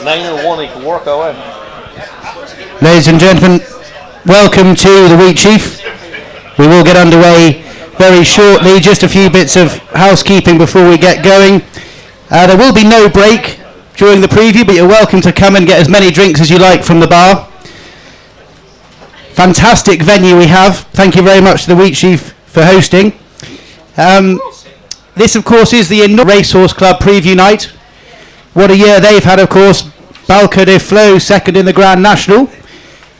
901, he can work away. Ladies and gentlemen, welcome to the Wheat Chief. We will get underway very shortly. Just a few bits of housekeeping before we get going. There will be no break during the preview, but you're welcome to come and get as many drinks as you like from the bar. Fantastic venue we have. Thank you very much to the Wheat Chief for hosting. This, of course, is the Racehorse Club preview night. What a year they've had, of course. Balco de Flo, second in the Grand National.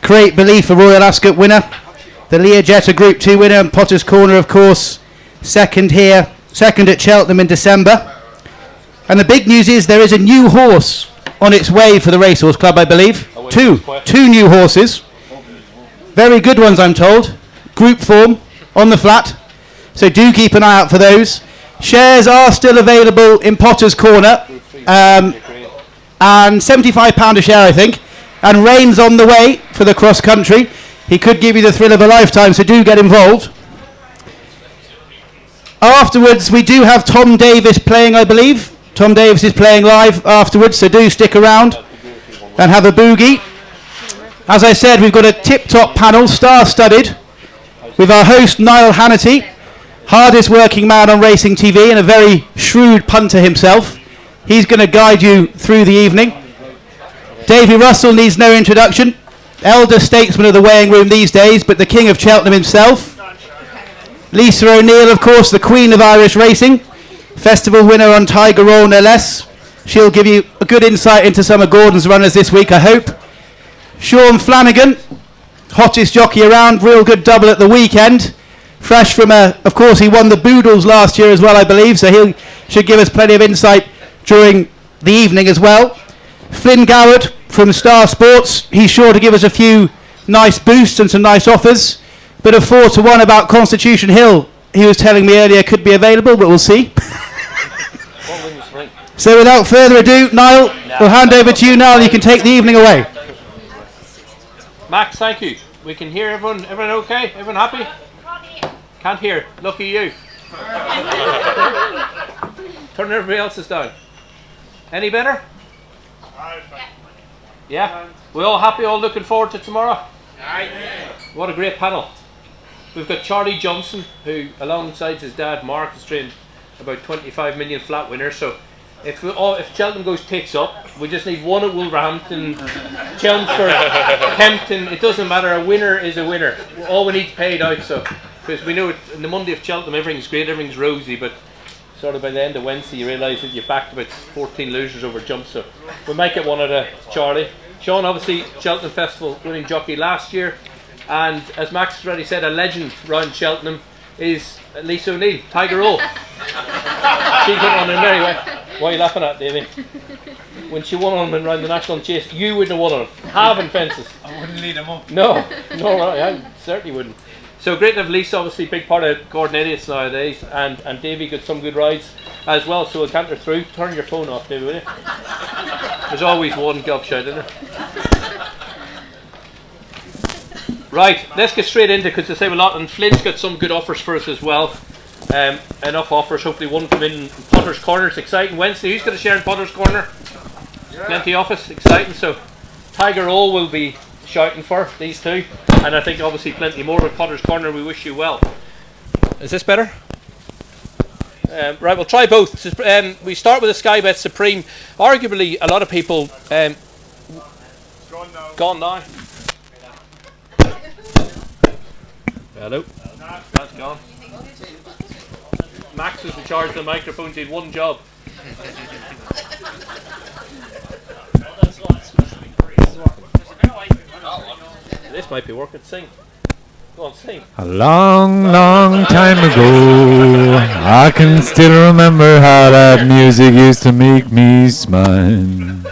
Create Belief, a Royal Ascot winner. The Learjet, Group 2 winner. And Potter's Corner, of course, second here. Second at Cheltenham in December. And the big news is there is a new horse on its way for the Racehorse Club, I believe. Two new horses. Very good ones, I'm told. Group form, on the flat. So do keep an eye out for those. Shares are still available in Potter's Corner. And £75 a share, I think. And Rain's on the way for the cross country. He could give you the thrill of a lifetime, so do get involved. Afterwards, we do have Tom Davis playing, I believe. Tom Davis is playing live afterwards, so do stick around and have a boogie. As I said, we've got a tip-top panel, star-studded, with our host Niall Hannity, hardest working man on racing TV and a very shrewd punter himself. He's going to guide you through the evening. Davy Russell needs no introduction. Elder statesman of the weighing room these days, but the king of Cheltenham himself. Lisa O'Neill, of course, the queen of Irish racing. Festival winner on Tiger Roll, no less. She'll give you a good insight into some of Gordon's runners this week, I hope. Sean Flanagan, hottest jockey around, real good double at the weekend. Fresh from of course, he won the Boodles last year as well, I believe, so he should give us plenty of insight during the evening as well. Flynn Goward from Star Sports, he's sure to give us a few nice boosts and some nice offers. Bit of 4-1 about Constitution Hill, he was telling me earlier, could be available, but we'll see. So without further ado, Niall, we'll hand over to you now and you can take the evening away. Max, thank you. We can hear everyone. Everyone okay? Everyone happy? Can't hear. Lucky you. Turn everybody else's down. Any better? Yeah? We all happy? All looking forward to tomorrow? What a great panel. We've got Charlie Johnson, who alongside his dad Mark has trained about 25 million flat winners. So if Cheltenham goes tits up, we just need one at Wolverhampton, Chelmsford, Kempton. It doesn't matter. A winner is a winner. All we need is paid out. So because we know it, in the Monday of Cheltenham everything's great, everything's rosy, but sort of by the end of Wednesday you realise that you've backed about 14 losers over jumps. So we might get one at a Charlie. Sean, obviously Cheltenham Festival winning jockey last year, and as Max has already said, a legend round Cheltenham is Lisa O'Neill, Tiger Roll. She got on him anyway. What are you laughing at, Davey? When she won on him around the National Chase, you wouldn't have won on him. Halving fences. I wouldn't lead him up. No, I certainly wouldn't. So great to have Lisa, obviously big part of Gordon Idiots nowadays, and Davey got some good rides as well, so we'll canter through. Turn your phone off, Davey, will you? There's always one gobshite, isn't there? Right, let's get straight into it because they save a lot, and Flynn's got some good offers for us as well. Enough offers, hopefully one come in. Potter's Corner, it's exciting. Wednesday, who's got a share in Potter's Corner? Yeah. Plenty of office, exciting. So Tiger Roll will be shouting for these two, and I think obviously plenty more with Potter's Corner. We wish you well. Is this better? Right, we'll try both. We start with the Sky Bet Supreme. Arguably a lot of people gone now. Hello. That's gone. Max was in charge of the microphones. He had one job. This might be working. Sing. Go on, sing. A long, long time ago, I can still remember how that music used to make me smile.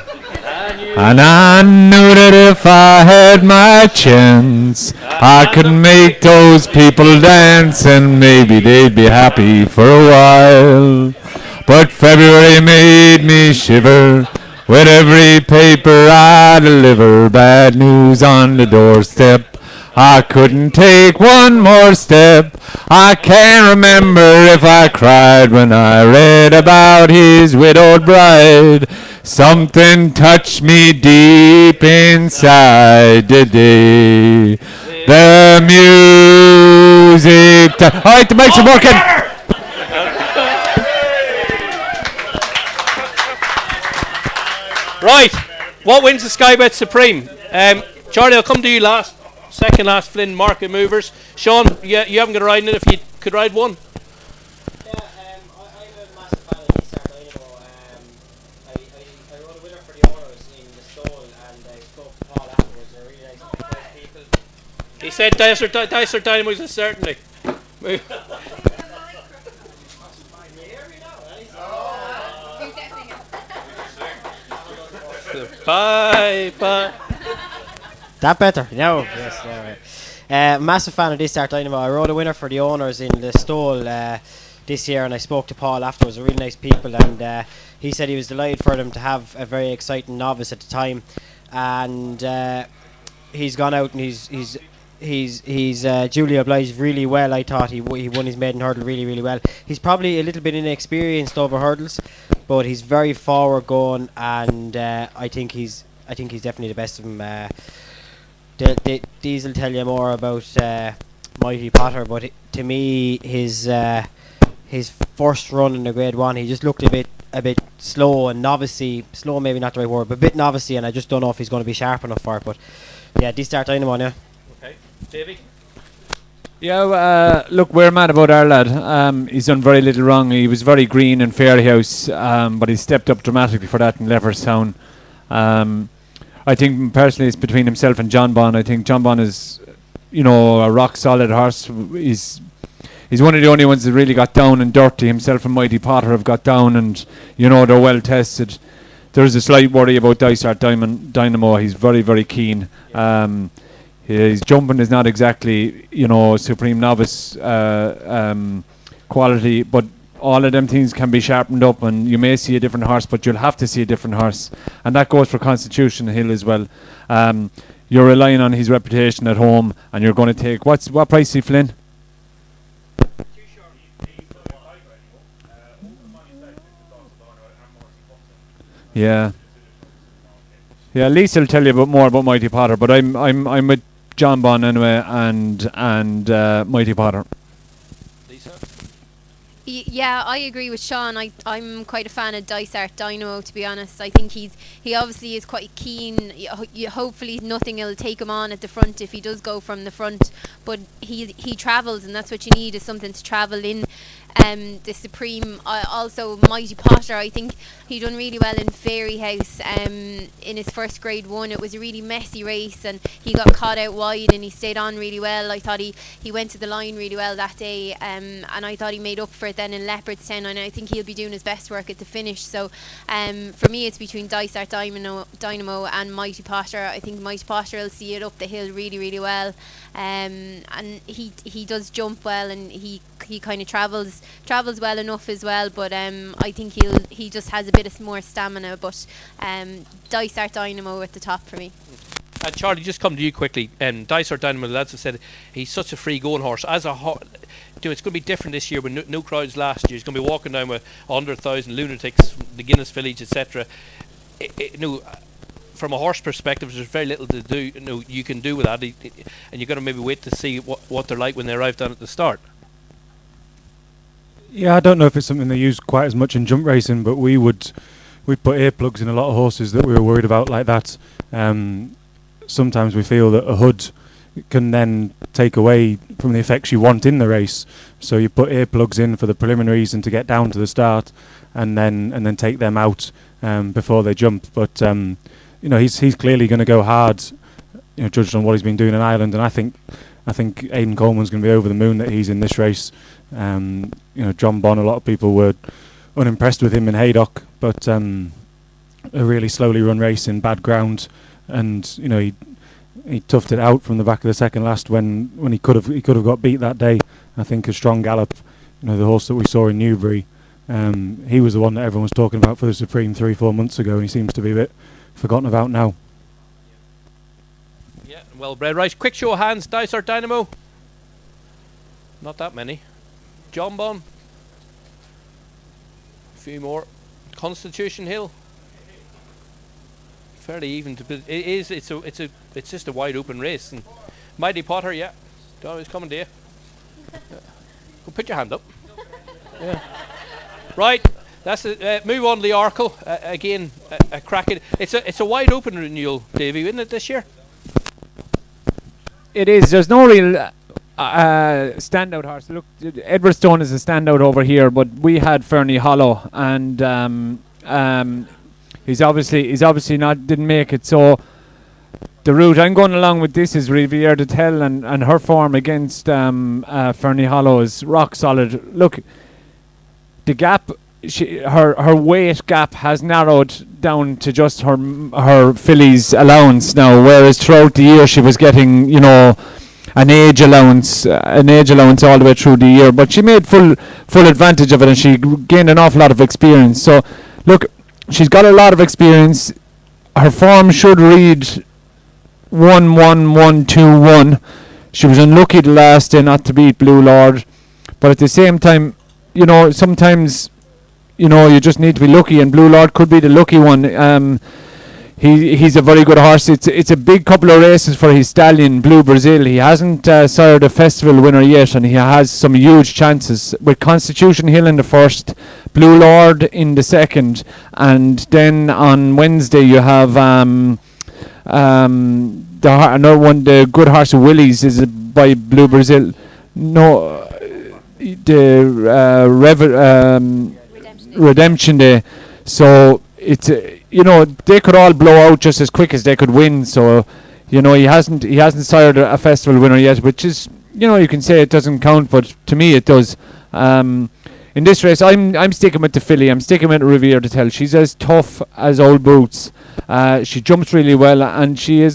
And I knew that if I had my chance, I could make those people dance, and maybe they'd be happy for a while. But February made me shiver with every paper I deliver. Bad news on the doorstep. I couldn't take one more step. I can't remember if I cried when I read about his widowed bride. Something touched me deep inside today. The music. All right, the mics are working. Right, what wins the Sky Bet Supreme? Charlie, I'll come to you last. Second last, Flynn, Market Movers. Sean, you haven't got a ride in it. If you could ride one. Yeah, I'm a massive fan of Eastern Dynamo. I rode a winner for the owners in the stall, and I spoke to Paul afterwards. They're really nice people. He said Dicer Dynamo is a certainty. Bye. That better? No. Yes. Massive fan of this Start Dynamo. I rode a winner for the owners in the stall this year, and I spoke to Paul afterwards. They're really nice people, and he said he was delighted for them to have a very exciting novice at the time, and he's gone out and he's duly obliged really well. I thought he won his maiden hurdle really well. He's probably a little bit inexperienced over hurdles, but he's very forward going, and I think he's definitely the best of them. These will tell you more about Mighty Potter, but to me his first run in the Grade 1, he just looked a bit slow and novice-y. Slow, maybe not the right word, but a bit novice-y, and I just don't know if he's going to be sharp enough for it. But yeah, this Start Dynamo now. Okay, Davey. Yeah, look, we're mad about our lad. He's done very little wrong. He was very green in Fairhouse, but he stepped up dramatically for that in Leverstown. I think personally it's between himself and John Bon. I think John Bon is, a rock solid horse. He's one of the only ones that really got down and dirty. Himself and Mighty Potter have got down, and they're well tested. There's a slight worry about Dysart Dynamo. He's very, very keen. His jumping is not exactly, supreme novice quality, but all of them things can be sharpened up, and you may see a different horse, but you'll have to see a different horse, and that goes for Constitution Hill as well. You're relying on his reputation at home, and you're going to take what price is he, Flynn? Yeah. Lisa will tell you more about Mighty Potter, but I'm with John Bon anyway, and Mighty Potter. Lisa. Yeah, I agree with Sean. I'm quite a fan of Dysart Dynamo, to be honest. I think he obviously is quite keen. Hopefully nothing will take him on at the front if he does go from the front, but he travels, and that's what you need, is something to travel in. The Supreme, also Mighty Potter, I think he done really well in Fairyhouse in his first Grade 1. It was a really messy race, and he got caught out wide, and he stayed on really well. I thought he went to the line really well that day, and I thought he made up for it then in Leopardstown, and I think he'll be doing his best work at the finish. So for me it's between Dysart Dynamo and Mighty Potter. I think Mighty Potter will see it up the hill really well, and he does jump well, and he kind of travels well enough as well, but I think he just has a bit of more stamina, but Dysart Dynamo at the top for me. And Charlie, just come to you quickly. Dysart Dynamo, the lads have said he's such a free going horse. As a horse, it's going to be different this year with no crowds last year. He's going to be walking down with 100,000 lunatics, the Guinness Village, etc. From a horse perspective, there's very little to do. You can do with that, and you've got to maybe wait to see what they're like when they arrive down at the start. Yeah, I don't know if it's something they use quite as much in jump racing, but we put earplugs in a lot of horses that we were worried about like that. Sometimes we feel that a hood can then take away from the effects you want in the race. So you put earplugs in for the preliminaries and to get down to the start, and then take them out before they jump. But he's clearly going to go hard, judged on what he's been doing in Ireland, and I think Aidan Coleman's going to be over the moon that he's in this race. John Bon, a lot of people were unimpressed with him in Haydock, but a really slowly run race in bad ground, and he toughed it out from the back of the second last when he could have got beat that day. I think a strong gallop, the horse that we saw in Newbury, he was the one that everyone was talking about for the Supreme 3-4 months ago, and he seems to be a bit forgotten about now. Yeah, well bred. Right, quick show of hands. Dysart Dynamo. Not that many. John Bon. A few more. Constitution Hill. fairly even. It is. It's just a wide open race. And Mighty Potter, yeah, he's coming to you. Go put your hand up. Yeah. Right. That's it. Move on to the Arkle again. A cracking. It's a wide open renewal, Davey, isn't it this year? It is. There's no real standout horse. Look, Edwardstone is a standout over here, but we had Fernie Hollow, and he's obviously didn't make it. So the route I'm going along with this is Riviere de Tell, and her form against Fernie Hollow is rock solid. Look, the gap. Her weight gap has narrowed down to just her fillies allowance now, whereas throughout the year she was getting, an age allowance all the way through the year. But she made full advantage of it, and she gained an awful lot of experience. So, look, she's got a lot of experience. Her form should read 1-1-1-2-1. She was unlucky the last day not to beat Blue Lord, but at the same time, sometimes. You just need to be lucky, and Blue Lord could be the lucky one. He's a very good horse. It's a big couple of races for his stallion, Blue Brazil. He hasn't sired a festival winner yet, and he has some huge chances with Constitution Hill in the first, Blue Lord in the second, and then on Wednesday you have another one. The good horse Willie's is by Blue Brazil. No, the Redemption Day. So it's they could all blow out just as quick as they could win. So he hasn't sired a festival winner yet, which is you can say it doesn't count, but to me it does. In this race, I'm sticking with the filly. I'm sticking with Riviere de Tell. She's as tough as old boots. She jumps really well, and she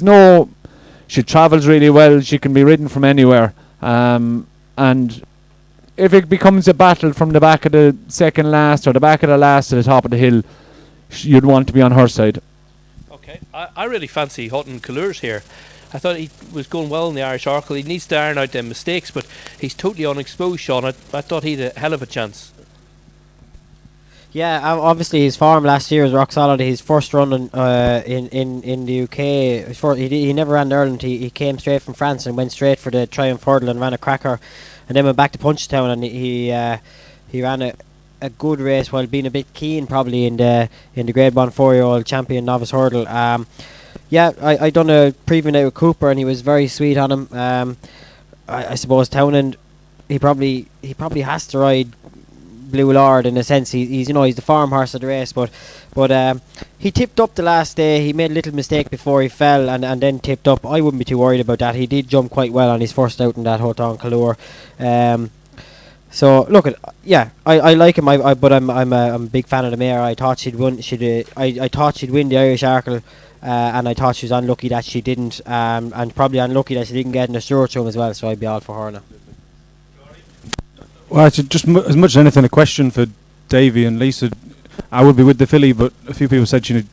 travels really well. She can be ridden from anywhere. And if it becomes a battle from the back of the second last or the back of the last to the top of the hill, you'd want to be on her side. Okay, I really fancy Hutton Couleurs here. I thought he was going well in the Irish Arkle. He needs to iron out them mistakes, but he's totally unexposed, Sean. I thought he had a hell of a chance. Yeah, obviously his form last year was rock solid. His first run in the UK, he never ran in Ireland. He came straight from France and went straight for the Triumph Hurdle and ran a cracker, and then went back to Punchestown, and he ran a good race while being a bit keen probably in the Grade 1 4-year-old champion novice hurdle. I done a preview night with Cooper, and he was very sweet on him. I suppose Townend, he probably has to ride Blue Lord in a sense. He's the farm horse of the race, but he tipped up the last day. He made a little mistake before he fell, and then tipped up. I wouldn't be too worried about that. He did jump quite well on his first out in that Hutton Couleurs. So look, I like him. But I'm a big fan of the mare. I thought she'd win. I thought she'd win the Irish Arkle, and I thought she was unlucky that she didn't, and probably unlucky that she didn't get in the Stuart to him as well. So I'd be all for her now. Well, it's just as much as anything a question for Davey and Lisa. I would be with the filly, but a few people said she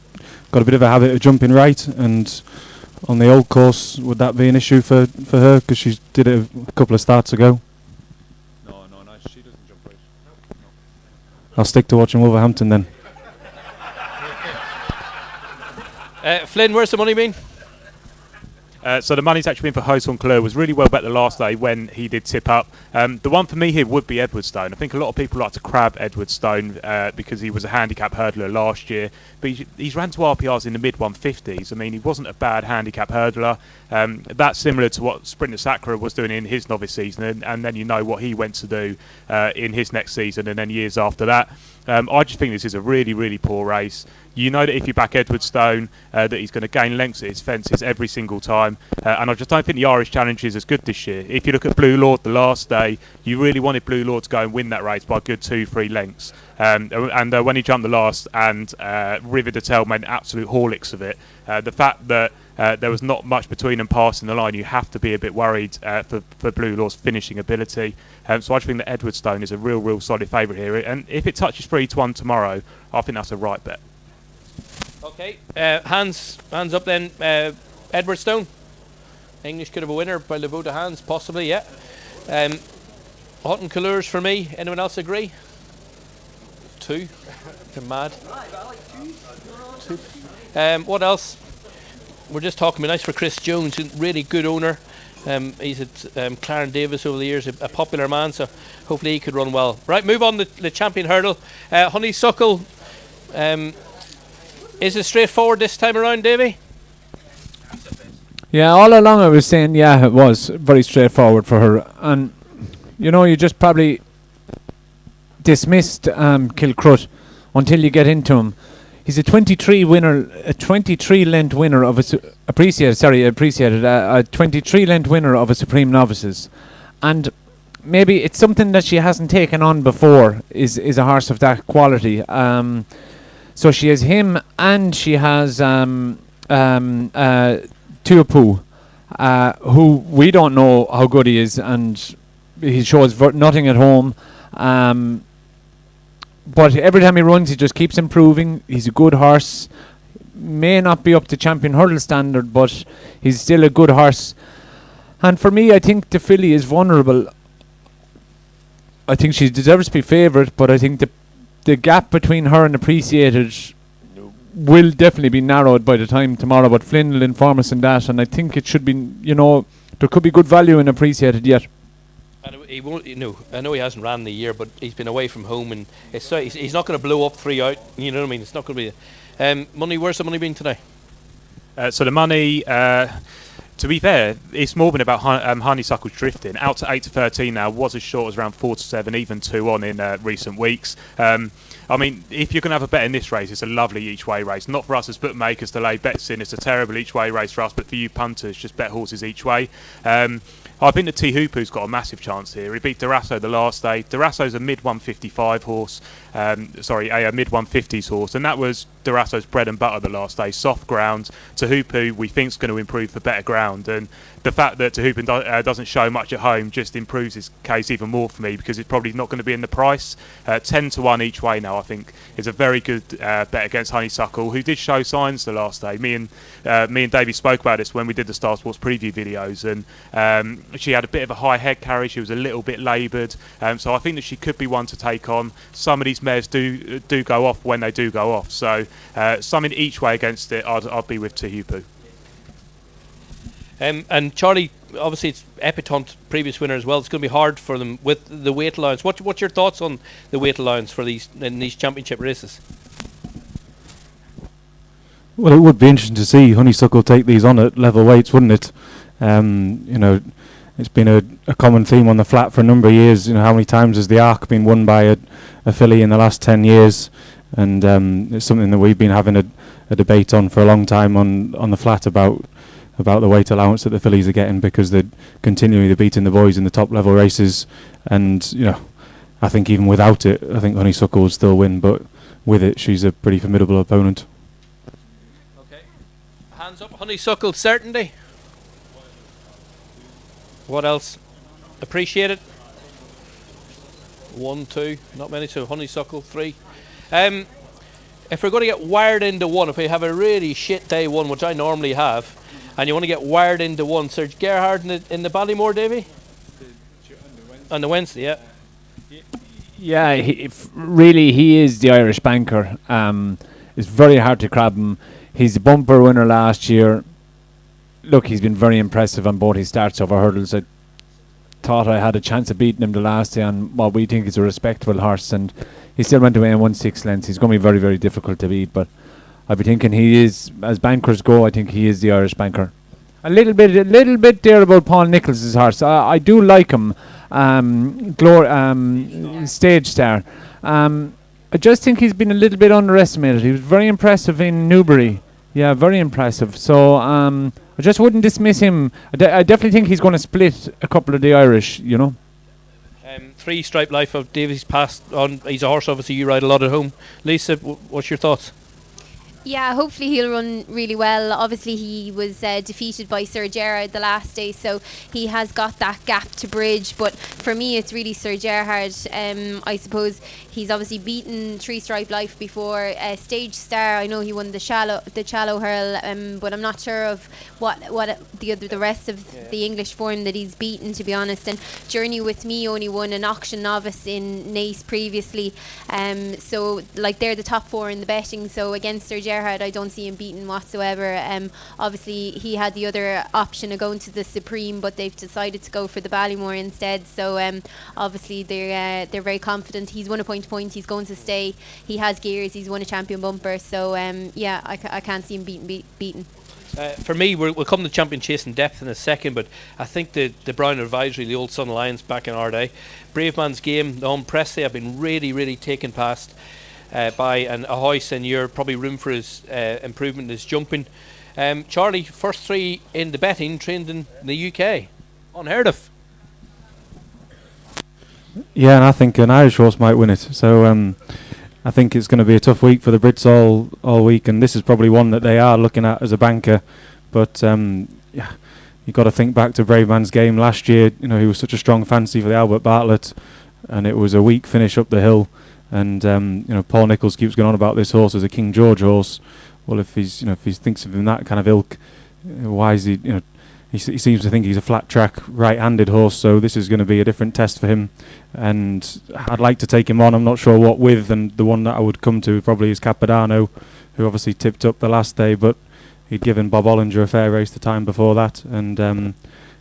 got a bit of a habit of jumping right, and on the old course, would that be an issue for her because she did it a couple of starts ago? No, she doesn't jump right. No. I'll stick to watching Wolverhampton then. Flynn, where's the money been? So the money's actually been for Hutton Couleurs. Was really well bet the last day when he did tip up. The one for me here would be Edwardstone. I think a lot of people like to crab Edwardstone because he was a handicap hurdler last year, but he's ran to RPRs in the mid 150s. I mean, he wasn't a bad handicap hurdler. That's similar to what Sprinter Sacre was doing in his novice season, and then what he went to do in his next season and then years after that. I just think this is a really, really poor race. You know that if you back Edwardstone, that he's going to gain lengths at his fences every single time. And I just don't think the Irish Challenge is as good this year. If you look at Blue Lord the last day, you really wanted Blue Lord to go and win that race by a good 2-3 lengths. And when he jumped the last, and Riviere de Tell made absolute horlicks of it, the fact that there was not much between them passing the line, you have to be a bit worried for Blue Lord's finishing ability. So I just think that Edwardstone is a real solid favourite here. And if it touches 3-1 tomorrow, I think that's a right bet. Okay, hands up then. Edwardstone, English could have a winner by the vote of hands, possibly, yeah. Hutton Couleurs for me. Anyone else agree? 2. They're mad. 2. What else? we're just talking about nice for Chris Jones, a really good owner. He's at Clarence Davis over the years, a popular man, so hopefully he could run well. Right, move on to the champion hurdle. Honeysuckle, is it straightforward this time around, Davey? Yeah, all along I was saying, yeah, it was very straightforward for her. And, you know, you just probably dismissed Kilcrut until you get into him. He's a 23 length winner of a 23 length winner of a Supreme Novices. And maybe it's something that she hasn't taken on before, is a horse of that quality. So she has him, and she has Tuapu, who we don't know how good he is, and he shows nothing at home. But every time he runs, he just keeps improving. He's a good horse. May not be up to champion hurdle standard, but he's still a good horse. And for me, I think the filly is vulnerable. I think she deserves to be favourite, but I think the gap between her and Appreciated will definitely be narrowed by the time tomorrow. But Flynn will inform us on that, and I think it should be, you know, there could be good value in Appreciated yet. And he won't, you know, I know he hasn't ran the year, but he's been away from home, and he's not going to blow up 3 out. You know what I mean? It's not going to be money. Where's the money been today? So the money, to be fair, it's more been about Honeysuckle drifting. Out to 8 to 13 now, was as short as around 4 to 7, even 2 on in recent weeks. I mean, if you're going to have a bet in this race, it's a lovely each-way race. Not for us as bookmakers to lay bets in. It's a terrible each-way race for us, but for you punters, just bet horses each way. I think the Tihupu's got a massive chance here. He beat Durasso the last day. Durasso's a mid-155 horse. A mid-150s horse. And that was Durasso's bread and butter the last day. Soft ground. Tihupu, we think, is going to improve for better ground. And the fact that Tihupu doesn't show much at home just improves his case even more for me, because it's probably not going to be in the price. 10 to 1 each way now, I think, is a very good bet against Honeysuckle, who did show signs the last day. Me and Davey spoke about this when we did the Star Sports preview videos, and she had a bit of a high head carry. She was a little bit laboured, so I think that she could be one to take on. Some of these mares do go off when they do go off, so something each way against it, I'd be with Tihupu. And Charlie, obviously it's Epitont, previous winner as well. It's going to be hard for them with the weight allowance. What's your thoughts on the weight allowance for these championship races? Well, it would be interesting to see Honeysuckle take these on at level weights, wouldn't it? You know, it's been a common theme on the flat for a number of years. You know, how many times has the Ark been won by a filly in the last 10 years? And it's something that we've been having a debate on for a long time on the flat about the weight allowance that the fillies are getting, because they're continually beating the boys in the top level races. And, you know, I think even without it, I think Honeysuckle will still win, but with it, she's a pretty formidable opponent. Okay. Hands up, Honeysuckle, certainty. What else? Appreciate it. 1, 2, not many, so Honeysuckle, 3. If we're going to get wired into one, if we have a really shit day one, which I normally have, and you want to get wired into one, Serge Gerhard in the Ballymore, Davy? On the Wednesday, yeah. Yeah, he is the Irish banker. It's very hard to grab him. He's a bumper winner last year. Look, he's been very impressive on both his starts over hurdles. I thought I had a chance of beating him the last day on what we think is a respectable horse, and he still went away in 1/6 lengths. He's going to be very, very difficult to beat, but I'd be thinking he is, as bankers go, I think he is the Irish banker. A little bit there about Paul Nicholls' horse. I do like him. Stage Star. I just think he's been a little bit underestimated. He was very impressive in Newbury. Yeah, very impressive. So I just wouldn't dismiss him. I definitely think he's going to split a couple of the Irish, you know. 3 Stripe Life of Davies passed on. He's a horse, obviously, you ride a lot at home. Lisa, what's your thoughts? Yeah, hopefully he'll run really well. Obviously he was defeated by Sir Gerhard the last day, so he has got that gap to bridge, but for me it's really Sir Gerhard. I suppose he's obviously beaten 3 Stripe Life before. Stage Star, I know he won the shallow hurl, but I'm not sure of what the rest of the English form that he's beaten, to be honest. And Journey With Me only won an auction novice in Naas previously, so like they're the top 4 in the betting, so against Sir Gerhard Gerhard, I don't see him beaten whatsoever. Obviously, he had the other option of going to the Supreme, but they've decided to go for the Ballymore instead. So obviously, they're very confident. He's won a point. He's going to stay. He has gears. He's won a champion bumper. So yeah, I can't see him beaten. For me, we'll come to Champion Chase in depth in a second, but I think the Brown Advisory, the old Sun Alliance back in our day, Brave Man's Game, the home press, they have been really taken past by a hoist, and you're probably room for his improvement in his jumping. Charlie, first 3 in the betting, trained in the UK. Unheard of. Yeah, and I think an Irish horse might win it. So I think it's going to be a tough week for the Brits all week, and this is probably one that they are looking at as a banker. But yeah, you've got to think back to Brave Man's Game last year. You know, he was such a strong fancy for the Albert Bartlett, and it was a weak finish up the hill. And you know, Paul Nicholls keeps going on about this horse as a King George horse. Well, if he thinks of him that kind of ilk, why is he? You know, he seems to think he's a flat track right-handed horse. So this is going to be a different test for him. And I'd like to take him on. I'm not sure what with, and the one that I would come to probably is Capodanno, who obviously tipped up the last day, but he'd given Bob Ollinger a fair race the time before that. And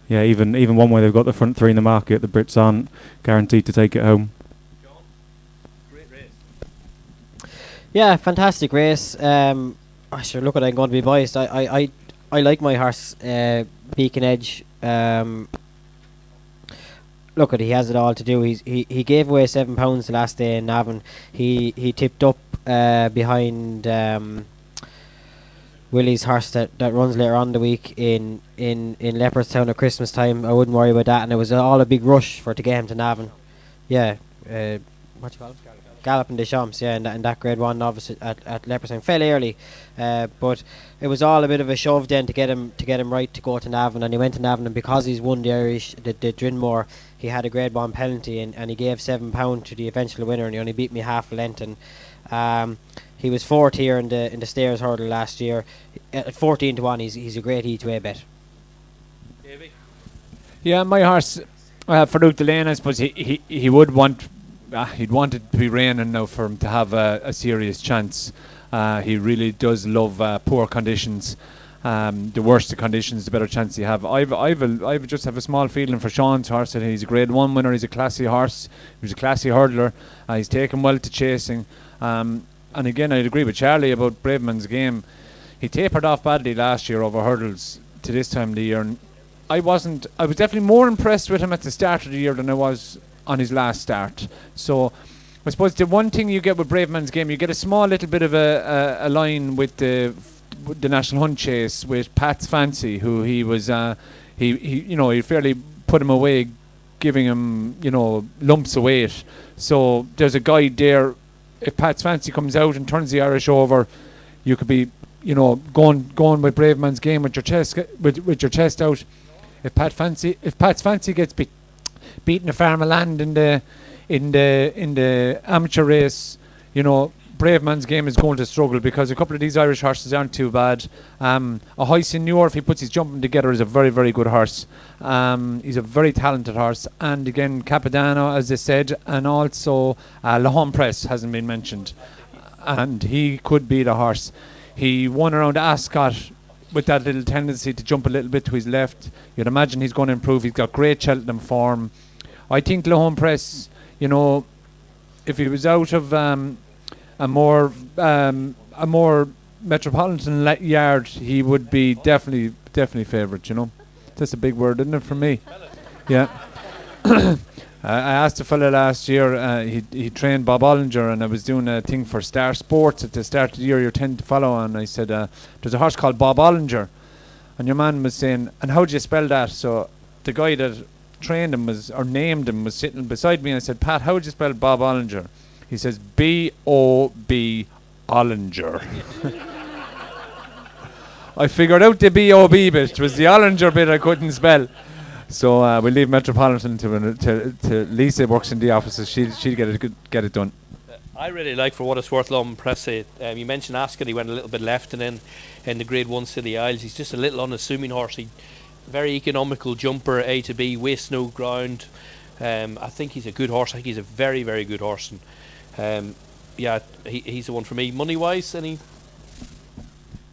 yeah, even one way they've got the front 3 in the market, the Brits aren't guaranteed to take it home. Great race. Yeah, fantastic race. I'm going to be biased. I like my horse, Beacon Edge. Look, he has it all to do. He gave away £7 the last day in Navan. He tipped up behind Willie's horse that runs later on the week in Leopardstown at Christmas time. I wouldn't worry about that. And it was all a big rush to get him to Navan. Yeah, what you call it? Galloping des Champs, yeah, in that Grade 1 novice at Leopardstown. Fell early, but it was all a bit of a shove then to get him right to go to Navan, and he went to Navan, and because he's won the Irish, the Drinmore, he had a Grade 1 penalty, and he gave £7 to the eventual winner, and he only beat me half a length. And he was 4th here in the Stairs hurdle last year. At 14 to 1, he's a great E2A bet. Davey? Yeah, my horse, Farouk Delane, I suppose he would want. He'd want it to be raining now for him to have a serious chance. He really does love poor conditions. The worse the conditions, the better chance you have. I just have a small feeling for Sean's horse. And he's a Grade 1 winner. He's a classy horse. He's a classy hurdler. He's taken well to chasing. And again, I'd agree with Charlie about Brave Man's Game. He tapered off badly last year over hurdles to this time of the year. And I was definitely more impressed with him at the start of the year than I was on his last start. So I suppose the one thing you get with Brave Man's Game, you get a small little bit of a line with the National Hunt Chase with Pat's Fancy, who he was he fairly put him away, giving him lumps of weight. So there's a guide there. If Pat's Fancy comes out and turns the Irish over, you could be going with Brave Man's Game with your chest with your chest out. If Pat's Fancy gets beating a farm of land in the amateur race, Brave Man's Game is going to struggle, because a couple of these Irish horses aren't too bad. A Hoist Senior, if he puts his jumping together, is a very, very good horse. He's a very talented horse. And again, Capodanno, as I said, and also Le Home Press hasn't been mentioned, and he could be the horse. He won around Ascot with that little tendency to jump a little bit to his left. You'd imagine he's going to improve. He's got great Cheltenham form. I think Le Home Press, if he was out of a more metropolitan yard, he would be definitely favourite. That's a big word, isn't it, for me? Yeah. I asked a fella last year, he trained Bob Ollinger, and I was doing a thing for Star Sports at the start of the year you tend to follow, and I said, there's a horse called Bob Ollinger, and your man was saying, and how do you spell that? So the guy that trained him named him was sitting beside me, and I said, Pat, how would you spell Bob Ollinger? He says, B-O-B Ollinger. I figured out the B-O-B bit. It was the Ollinger bit I couldn't spell. So we'll leave Metropolitan to Lisa, works in the offices. She'll get it done. I really like, for what it's worth, Lum Presse. You mentioned Ascot, he went a little bit left, and then in the Grade 1 City Isles, he's just a little unassuming horse. Very economical jumper, A to B, waste no ground. I think he's a good horse. I think he's a very, very good horse. And yeah, he's the one for me. Money wise, any?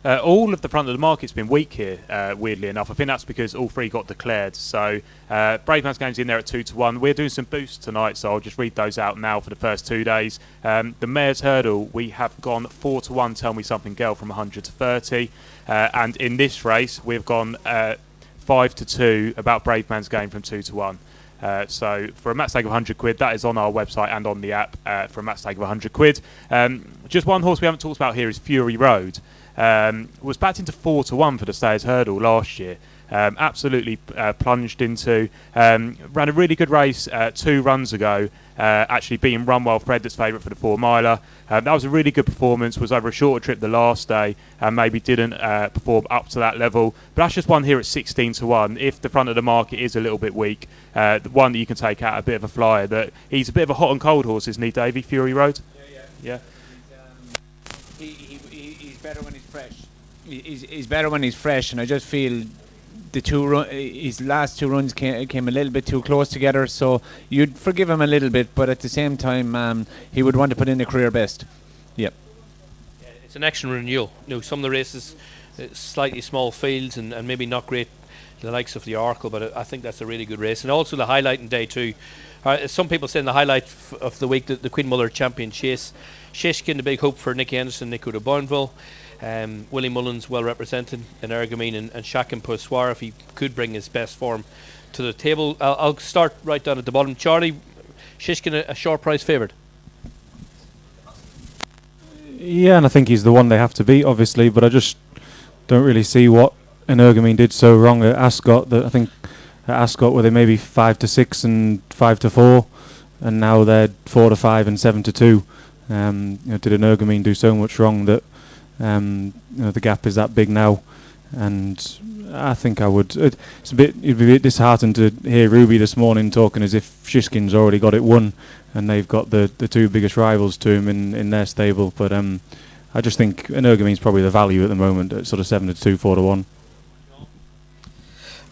All of the front of the market's been weak here, weirdly enough. I think that's because all three got declared. So Brave Man's Game's in there at 2-1. We're doing some boosts tonight, so I'll just read those out now for the first 2 days. The Mayor's Hurdle, we have gone 4-1, Tell Me Something Girl from 100 to 30. And in this race, we've gone 5-2 about Brave Man's Game from 2-1. So for a match stake of 100 quid, that is on our website and on the app for a match stake of 100 quid. Just one horse we haven't talked about here is Fury Road. Was backed into 4-1 for the Stayers Hurdle last year. Absolutely plunged into. Ran a really good race 2 runs ago, actually beating Runwell Fred, that's favourite for the 4 miler. That was a really good performance. Was over a shorter trip the last day and maybe didn't perform up to that level. But that's just one here at 16-1. If the front of the market is a little bit weak, the one that you can take out a bit of a flyer. That he's a bit of a hot and cold horse, isn't he, Davey? Fury Road. Yeah. He's better when he's fresh. He's better when he's fresh, and I just feel his last 2 runs came a little bit too close together. So you'd forgive him a little bit, but at the same time, he would want to put in a career best. Yep. Yeah, it's an action renewal. Some of the races, slightly small fields and maybe not great, the likes of the Arkle, but I think that's a really good race. And also the highlight in day 2. Some people saying the highlight of the week, the Queen Muller Champion Chase. Shishkin, the big hope for Nicky Anderson, Nico de Bourneville. Willie Mullins well represented in Ergamine, and Shakin Poissoir, if he could bring his best form to the table. I'll start right down at the bottom. Charlie, Shishkin a short price favourite. Yeah, and I think he's the one they have to beat, obviously, but I just don't really see what Ergamine did so wrong at Ascot. That I think at Ascot were they maybe 5-6 and 5-4, and now they're 4-5 and 7-2. Did Ergamine do so much wrong that the gap is that big now? And I think I would. It'd be a bit disheartened to hear Ruby this morning talking as if Shishkin's already got it won, and they've got the 2 biggest rivals to him in their stable. But I just think Ergamine's probably the value at the moment at sort of 7-2, 4-1.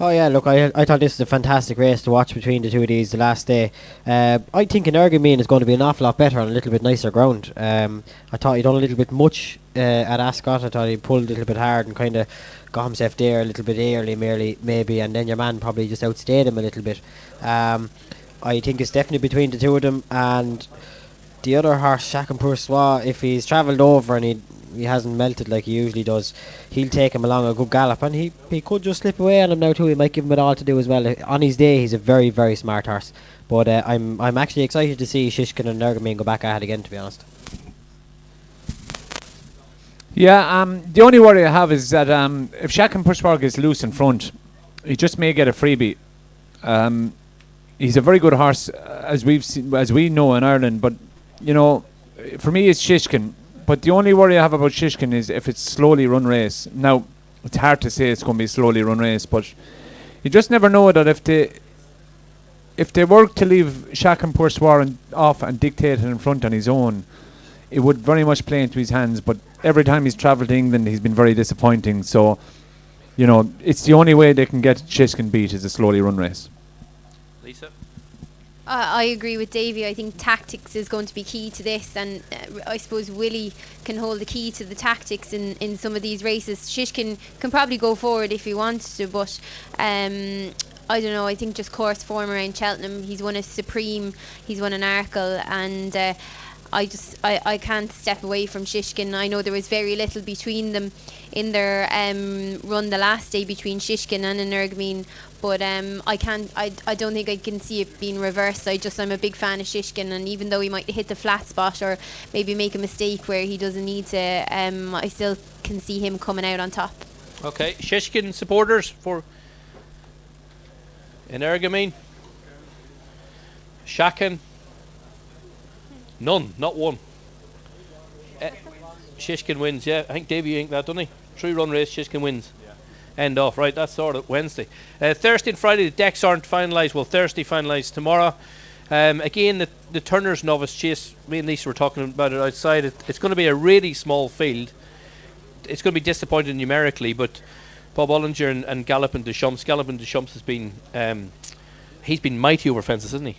Oh yeah, look, I thought this was a fantastic race to watch between the two of these the last day. I think Ergamine is going to be an awful lot better on a little bit nicer ground. I thought he'd done a little bit much at Ascot. I thought he pulled a little bit hard and kind of got himself there a little bit early, maybe, and then your man probably just outstayed him a little bit. I think it's definitely between the two of them, and the other horse, Shakin Poissoir, if he's travelled over and he hasn't melted like he usually does, he'll take him along a good gallop, and he could just slip away on him now too. He might give him it all to do as well. On his day, he's a very, very smart horse. But I'm actually excited to see Shishkin and Ergamine go back at it again, to be honest. Yeah, the only worry I have is that if Shakin Poissoir gets loose in front, he just may get a freebie. He's a very good horse, as we know in Ireland, but for me it's Shishkin. But the only worry I have about Shishkin is if it's slowly run race. Now, it's hard to say it's going to be a slowly run race, but you just never know that if they were to leave Shakin Poissoir off and dictate it in front on his own, it would very much play into his hands. But every time he's travelled to England, he's been very disappointing. So, it's the only way they can get Shishkin beat is a slowly run race. Lisa? I agree with Davey. I think tactics is going to be key to this, and I suppose Willie can hold the key to the tactics in some of these races. Shishkin can probably go forward if he wants to, but I don't know. I think just course form around Cheltenham. He's won a Supreme, he's won an Arkle, and I can't step away from Shishkin. I know there was very little between them in their run the last day between Shishkin and Ergamine, but I don't think I can see it being reversed. I'm a big fan of Shishkin, and even though he might hit the flat spot or maybe make a mistake where he doesn't need to, I still can see him coming out on top. Okay, Shishkin supporters for in Ergamine. Shakin. None, not one. Shishkin wins, yeah. I think Davey inked that, doesn't he? 3-run race, Shishkin wins. Yeah. End off, right, that's sort of Wednesday. Thursday and Friday, the decks aren't finalised. Well, Thursday finalised tomorrow. Again, the Turner's Novice Chase, me and Lisa were talking about it outside. It's going to be a really small field. It's going to be disappointing numerically, but Bob Ollinger and Galopin Deschamps has been, he's been mighty over fences, isn't he?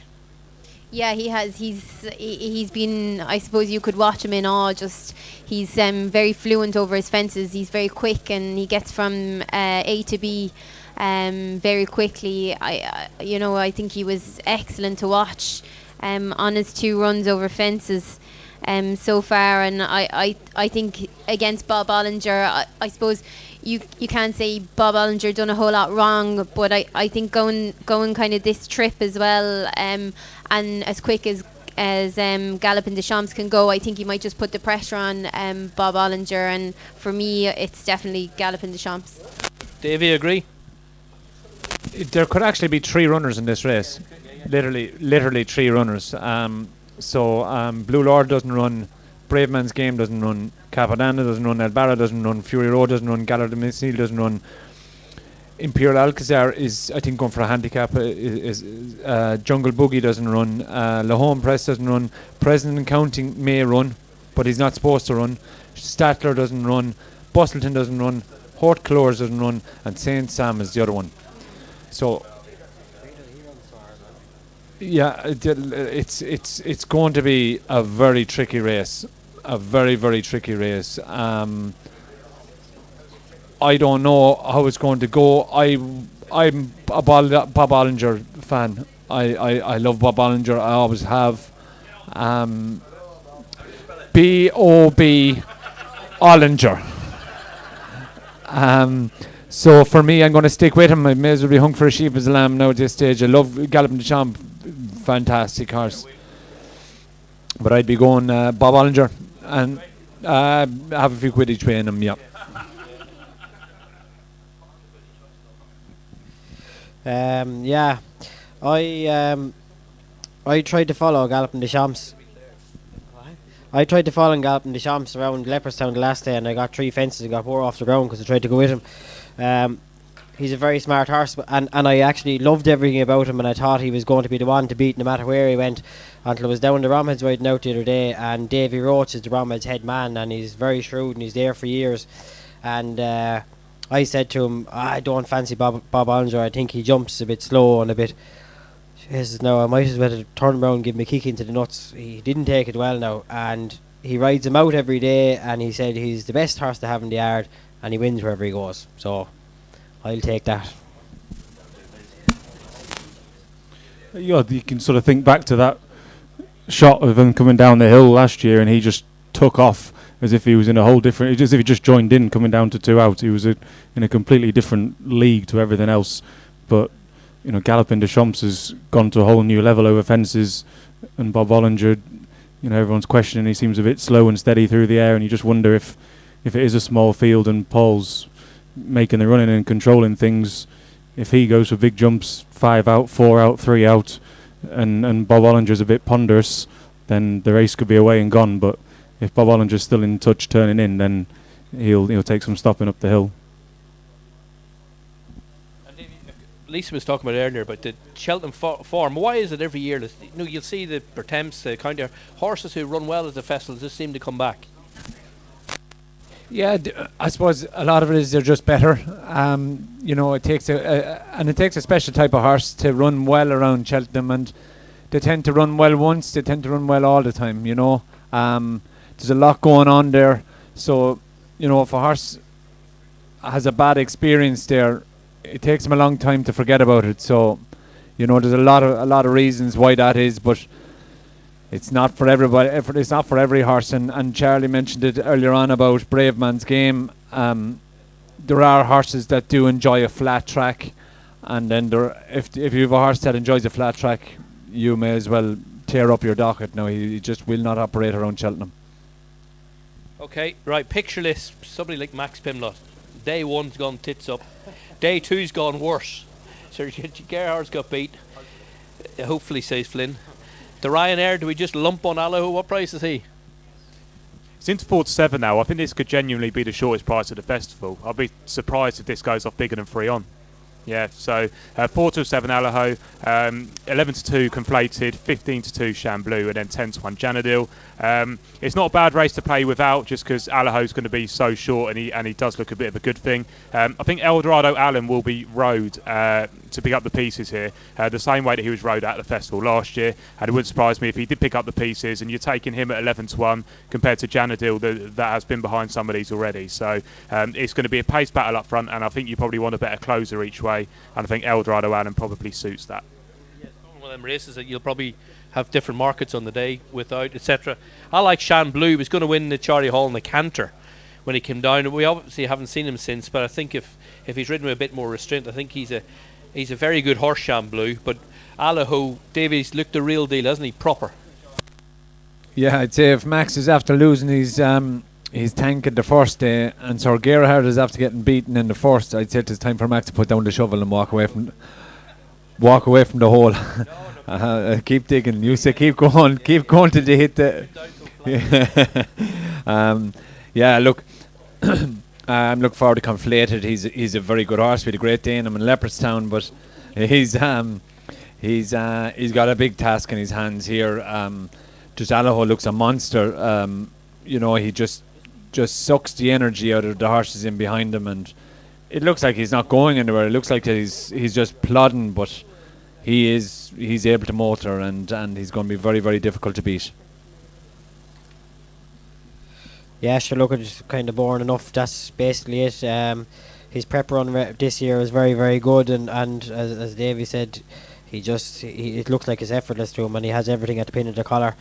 Yeah, he has. He's been. I suppose you could watch him in awe. Just he's very fluent over his fences. He's very quick, and he gets from A to B very quickly. I think he was excellent to watch on his 2 runs over fences so far. And I think against Bob Ollinger, I suppose you can't say Bob Ollinger done a whole lot wrong, but I think going kind of this trip as well, and as quick as Galloping Deschamps can go, I think he might just put the pressure on Bob Ollinger, and for me it's definitely Galloping Deschamps. Davey, agree? There could actually be 3 runners in this race, literally 3 runners. Blue Lord doesn't run, Brave Man's Game doesn't run, Capadana doesn't run, El Barra doesn't run, Fury Road doesn't run, Galar de Missil doesn't run. Imperial Alcazar is, I think, going for a handicap. Jungle Boogie doesn't run. La Home Press doesn't run. President and Counting may run, but he's not supposed to run. Statler doesn't run. Bustleton doesn't run. Hort Clores doesn't run, and Saint Sam is the other one. So, yeah, it's going to be a very tricky race, a very, very tricky race. I don't know how it's going to go. I'm a Bob Ollinger fan. I love Bob Ollinger. I always have. B.O.B. Ollinger. So for me, I'm going to stick with him. I may as well be hung for a sheep as a lamb now at this stage. I love Galloping Deschamps, fantastic horse. But I'd be going Bob Ollinger and have a few quid each way in him, yeah. I tried to follow Galloping Deschamps. I tried to follow Galloping Deschamps around Leopardstown the last day, and I got 3 fences and got 4 off the ground because I tried to go with him. He's a very smart horse, and I actually loved everything about him, and I thought he was going to be the one to beat no matter where he went, until I was down the Romheads riding out the other day, and Davy Roach is the Romheads head man, and he's very shrewd and he's there for years. And I said to him, I don't fancy Bob Ollinger. I think he jumps a bit slow and a bit. Jesus, no, I might as well turn around and give him a kick into the nuts. He didn't take it well now, and he rides him out every day, and he said he's the best horse to have in the yard, and he wins wherever he goes. So I'll take that. Yeah, you can sort of think back to that shot of him coming down the hill last year, and he just took off as if he was in a whole different, as if he just joined in coming down to 2 out. He was in a completely different league to everything else. But Galloping Deschamps has gone to a whole new level over fences, and Bob Ollinger, everyone's questioning. He seems a bit slow and steady through the air, and you just wonder if it is a small field and Paul's making the running and controlling things. If he goes for big jumps, 5 out, 4 out, 3 out, and Bob Ollinger's a bit ponderous, then the race could be away and gone. But if Bob Ollinger's still in touch turning in, then he'll take some stopping up the hill. Lisa was talking about earlier about the Cheltenham form. Why is it every year that you'll see the Pertemps, the kind of horses who run well at the festivals just seem to come back? Yeah, I suppose a lot of it is they're just better. It takes a special type of horse to run well around Cheltenham, and they tend to run well once, they tend to run well all the time. There's a lot going on there, so if a horse has a bad experience there, it takes him a long time to forget about it. So, there's a lot of reasons why that is, but it's not for everybody. It's not for every horse. And Charlie mentioned it earlier on about Brave Man's Game. There are horses that do enjoy a flat track, and then if you have a horse that enjoys a flat track, you may as well tear up your docket. No, he just will not operate around Cheltenham. Okay, right. Picture list. Somebody like Max Pimlott. Day 1's gone tits up. Day 2's gone worse. So Gerhard's got beat. Hopefully, says Flynn. The Ryanair, do we just lump on Allahu? What price is he? It's into 4-7 now. I think this could genuinely be the shortest price of the festival. I'll be surprised if this goes off bigger than 3 on. Yeah, so 4-7 Allaho, 11-2 Conflated, 15-2 Chamblou, and then 10-1 Janadil. It's not a bad race to play without, just because Allaho's going to be so short, and he does look a bit of a good thing. I think Eldorado Allen will be rode to pick up the pieces here, the same way that he was rode at the festival last year, and it wouldn't surprise me if he did pick up the pieces, and you're taking him at 11-1 compared to Janadil that has been behind some of these already. So it's going to be a pace battle up front, and I think you probably want a better closer each way, and I think Eldorado Allen probably suits that. One of them races that you'll probably have different markets on the day, without, etc. I like Chamblou. He was going to win the Charlie Hall in the canter when he came down. We obviously haven't seen him since, but I think if he's ridden with a bit more restraint, I think he's a very good horse, Chamblou. But Allaho, Davies looked the real deal, hasn't he? Proper. Yeah, I'd say if Max is after losing his tank at the first day, and Sir Gerhard is after getting beaten in the first, I'd say it's time for Max to put down the shovel and walk away from the hole. Keep digging. You say keep going till they hit the. Look, I'm looking forward to Conflated. He's a very good horse with a great day in him in Leopardstown, but he's got a big task in his hands here. Just Allaho looks a monster. He just sucks the energy out of the horses in behind him, and it looks like he's not going anywhere. It looks like he's just plodding, but he's able to motor, and he's going to be very, very difficult to beat. Yeah, sure. Look, it's kind of boring enough. That's basically it. His prep run this year is very, very good, and as Davey said, it looks like it's effortless to him, and he has everything at the pin of the collar.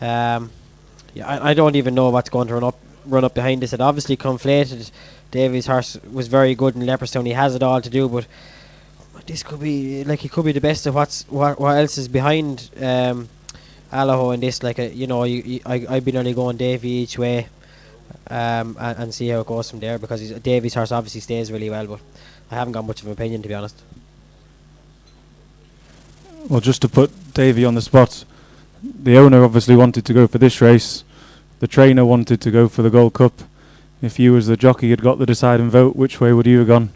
I don't even know what's going to run up behind this. And obviously, Conflated, Davies' horse was very good in Leopardstown. He has it all to do, but this could be he could be the best of what else is behind Allaho in this. I'd be nearly going Davy each way, and see how it goes from there, because Davies' horse obviously stays really well, but I haven't got much of an opinion, to be honest. Well, just to put Davy on the spot, the owner obviously wanted to go for this race. The trainer wanted to go for the Gold Cup. If you as the jockey had got the deciding vote, which way would you have gone?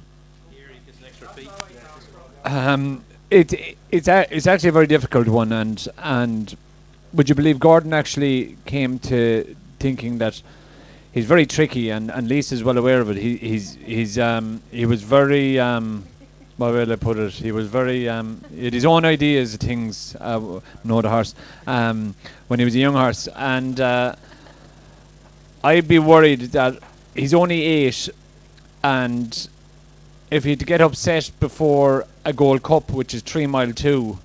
It's actually a very difficult one, and would you believe Gordon actually came to thinking that he's very tricky, and Lisa's well aware of it. He was very how will I put it? He was very he had his own ideas of things. The horse when he was a young horse, and I'd be worried that he's only 8, and if he'd get upset before a Gold Cup, which is 3 mile 2,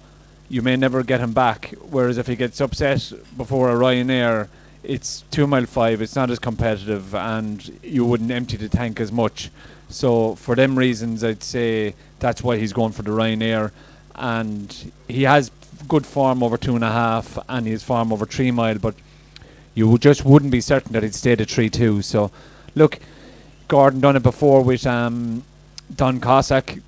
you may never get him back. Whereas if he gets upset before a Ryanair, it's 2 mile 5. It's not as competitive, and you wouldn't empty the tank as much. So for them reasons, I'd say that's why he's going for the Ryanair. And he has good form over 2.5, and he has form over 3 mile, but you just wouldn't be certain that he'd stay to 3-2. So look, Gordon done it before with Don Cossack.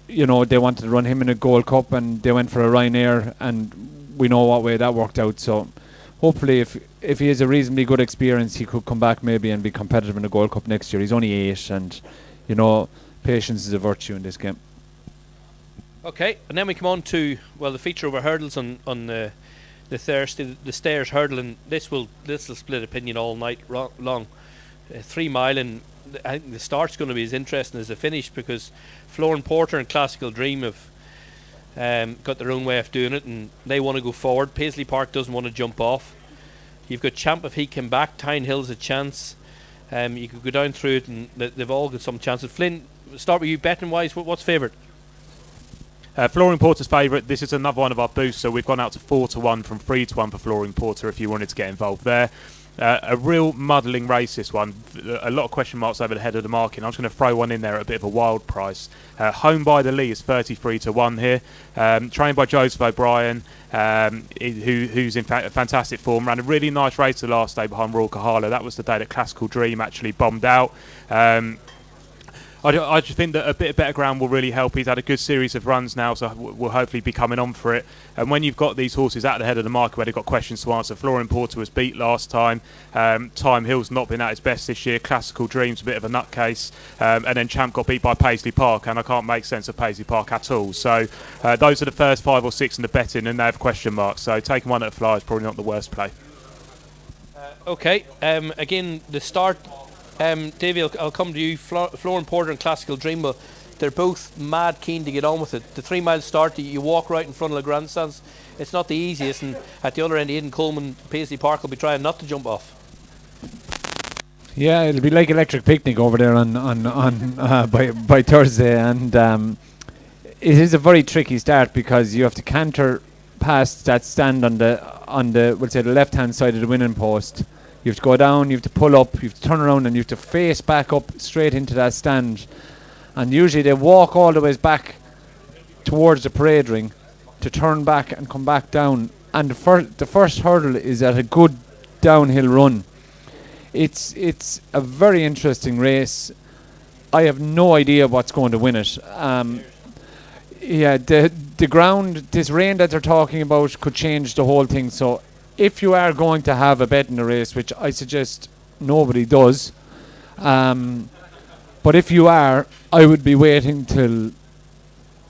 They wanted to run him in a Gold Cup, and they went for a Ryanair, and we know what way that worked out. So hopefully if he has a reasonably good experience, he could come back maybe and be competitive in the Gold Cup next year. He's only 8, and patience is a virtue in this game. Okay, and then we come on to the feature over hurdles on the Thursday, the stairs hurdle, and this will split opinion all night long. 3 mile, and I think the start's going to be as interesting as the finish, because Florin Porter and Classical Dream have got their own way of doing it, and they want to go forward. Paisley Park doesn't want to jump off. You've got Champ if he came back. Tyne Hill's a chance. You could go down through it, and they've all got some chances. Flynn, start with you betting wise. What's favourite? Florin Porter's favourite. This is another one of our boosts, so we've gone out to 4-1 from 3-1 for Florin Porter if you wanted to get involved there. A real muddling race, this one. A lot of question marks over the head of the market. I'm just going to throw one in there at a bit of a wild price. Home by the Lee is 33-1 here. Trained by Joseph O'Brien, who's in fact a fantastic form. Ran a really nice race the last day behind Royal Kahala. That was the day that Classical Dream actually bombed out. I just think that a bit of better ground will really help. He's had a good series of runs now, so we'll hopefully be coming on for it. And when you've got these horses at the head of the market where they've got questions to answer, Flooring Porter was beat last time. Time Hill's not been at his best this year. Classical Dream's a bit of a nutcase. And then Champ got beat by Paisley Park, and I can't make sense of Paisley Park at all. So those are the first 5 or 6 in the betting, and they have question marks. So taking one at a fly is probably not the worst play. Okay, again, the start, Davey, I'll come to you. Flooring Porter and Classical Dream, but they're both mad keen to get on with it. The 3 mile start, you walk right in front of the grandstands. It's not the easiest, and at the other end, Aidan Coleman, Paisley Park will be trying not to jump off. Yeah, it'll be like electric picnic over there on by Thursday, and it is a very tricky start because you have to canter past that stand on the we'll say the left hand side of the winning post. You have to go down, you have to pull up, you have to turn around, and you have to face back up straight into that stand. And usually they walk all the ways back towards the parade ring to turn back and come back down. And the first hurdle is at a good downhill run. It's a very interesting race. I have no idea what's going to win it. Yeah, the ground, this rain that they're talking about could change the whole thing. So if you are going to have a bet in the race, which I suggest nobody does, but if you are, I would be waiting till,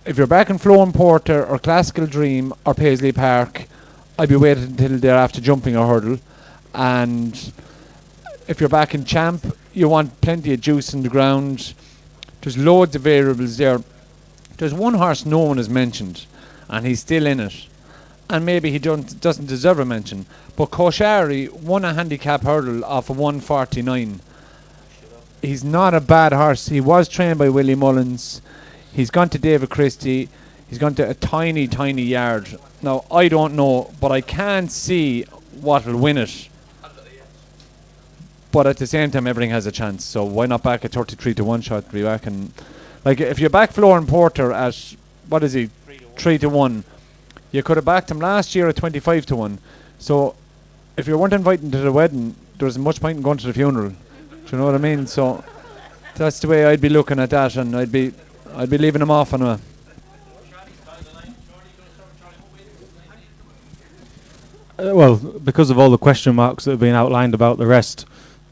if you're back in Flooring Porter or Classical Dream or Paisley Park, I'd be waiting until they're after jumping a hurdle. And if you're back in Champ, you want plenty of juice in the ground. There's loads of variables there. There's one horse no one has mentioned, and he's still in it. And maybe he doesn't deserve a mention. But Koshari won a handicap hurdle off a 149. He's not a bad horse. He was trained by Willie Mullins. He's gone to David Christie. He's gone to a tiny, tiny yard. Now, I don't know, but I can't see what will win it. But at the same time, everything has a chance. So why not back a 33 to 1 shot? Be back and, like, if you back Flooring Porter at, what is he, 3 to 1, you could have backed him last year at 25 to 1. So if you weren't invited to the wedding, there wasn't much point in going to the funeral. Do you know what I mean? So that's the way I'd be looking at that, and I'd be leaving him off on a. Well, because of all the question marks that have been outlined about the rest,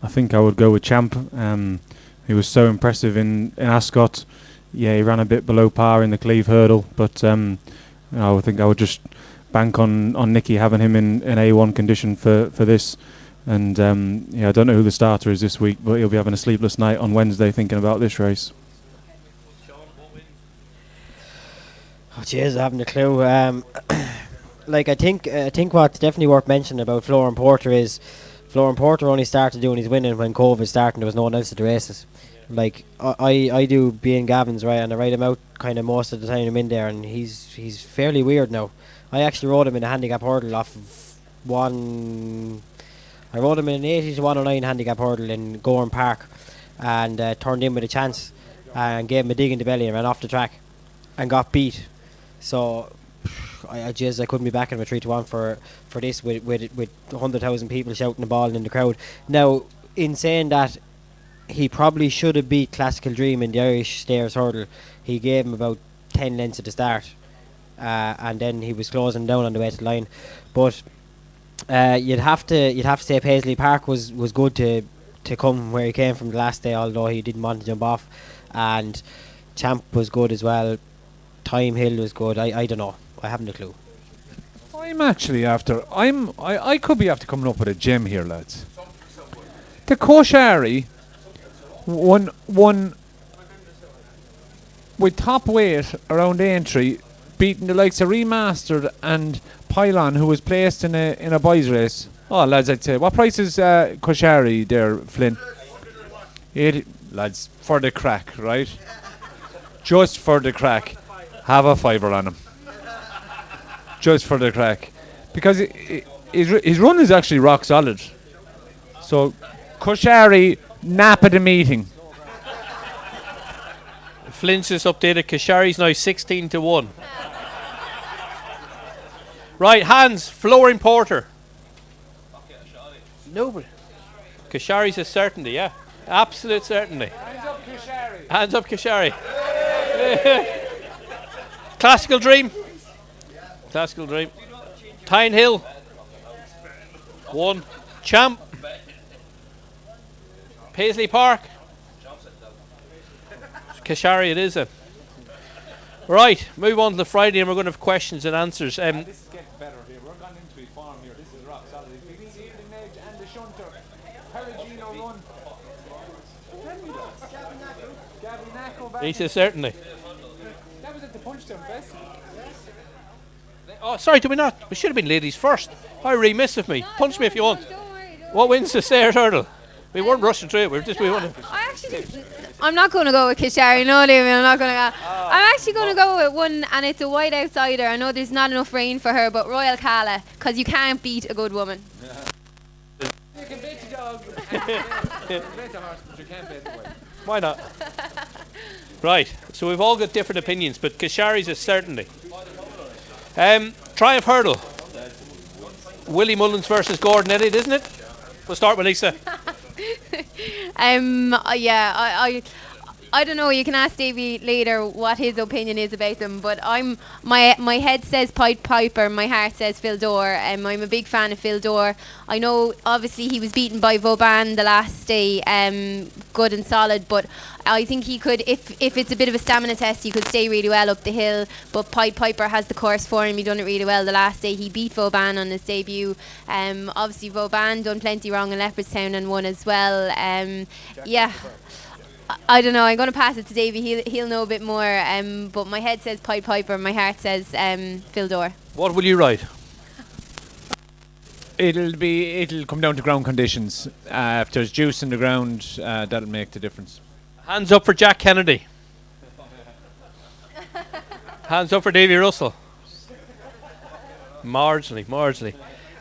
I think I would go with Champ. He was so impressive in Ascot. Yeah, he ran a bit below par in the Cleve hurdle, but I think I would just bank on Nicky having him in A1 condition for this. And I don't know who the starter is this week, but he'll be having a sleepless night on Wednesday thinking about this race. Oh, jeez, I haven't a clue. I think what's definitely worth mentioning about Flooring Porter is Flooring Porter only started doing his winning when COVID started and there was no one else at the races. Like, I do being Gavin's, right, and I ride him out kind of most of the time I'm in there, and he's fairly weird now. I actually rode him in a handicap hurdle off of one. I rode him in an 80 to 109 handicap hurdle in Gorham Park, and turned in with a chance and gave him a dig in the belly and ran off the track and got beat. So I couldn't be backing him a 3 to 1 for this with 100,000 people shouting the ball in the crowd. Now, in saying that, he probably should have beat Classical Dream in the Irish Stairs hurdle. He gave him about 10 lengths at the start, and then he was closing down on the way to the line. But you'd have to say Paisley Park was good to come where he came from the last day, although he didn't want to jump off. And Champ was good as well. Time Hill was good. I don't know. I haven't a clue. I'm actually after. I could be after coming up with a gem here, lads. The Koshari won with top weight around Aintree, beating the likes of Remastered and Pylon, who was placed in a boys race. Oh, lads, I'd say, what price is Koshari there, Flynn? 80, lads, for the crack, right? Just for the crack, have a fiver on him. Just for the crack, because his run is actually rock solid. So Koshari, nap at the meeting. Flynn's just updated. Kashari's now 16 to 1. Right, hands. Flooring Porter. No, but Kashari's a certainty, yeah. Absolute certainty. Hands up, Kashari. Classical Dream. Classical Dream. Tyne Hill. 1. Champ. Paisley Park. Kashari it is. Right, move on to the Friday and we're going to have questions and answers. This is getting better here. We're gone into a farm here. This is rock solid. If you can see the edge and the shunter. Perugino run. He says certainly. That was at the Punchdown Festival. Oh, sorry, did we not? We should have been ladies first. How remiss of me. Punch me if you want. What wins the Stairs Hurdle? We weren't rushing through it. We wanted. I'm not going to go with Kishari. No, Liam, I'm not going to go. I'm actually going to go with one, and it's a white outsider. I know there's not enough rain for her, but Royal Cala, because you can't beat a good woman. You can bet the dog. You can bet the horse, but you can't bet the wife. Why not? Right, so we've all got different opinions, but Kashari's a certainty. Triumph Hurdle. Willie Mullins versus Gordon Elliott, isn't it? We'll start with Lisa. Yeah, I don't know. You can ask Davey later what his opinion is about them, but my head says Pied Piper, my heart says Phil Dore. I'm a big fan of Phil Dore. I know obviously he was beaten by Vauban the last day, good and solid, but I think he could, if it's a bit of a stamina test, he could stay really well up the hill. But Pied Piper has the course for him. He done it really well the last day. He beat Vauban on his debut. Obviously Vauban done plenty wrong in Leopardstown and won as well. Yeah. I don't know. I'm going to pass it to Davey. He'll know a bit more. But my head says Pied Piper. My heart says Phil Dore. What will you ride? It'll come down to ground conditions. If there's juice in the ground, that'll make the difference. Hands up for Jack Kennedy. Hands up for Davy Russell. Marginally.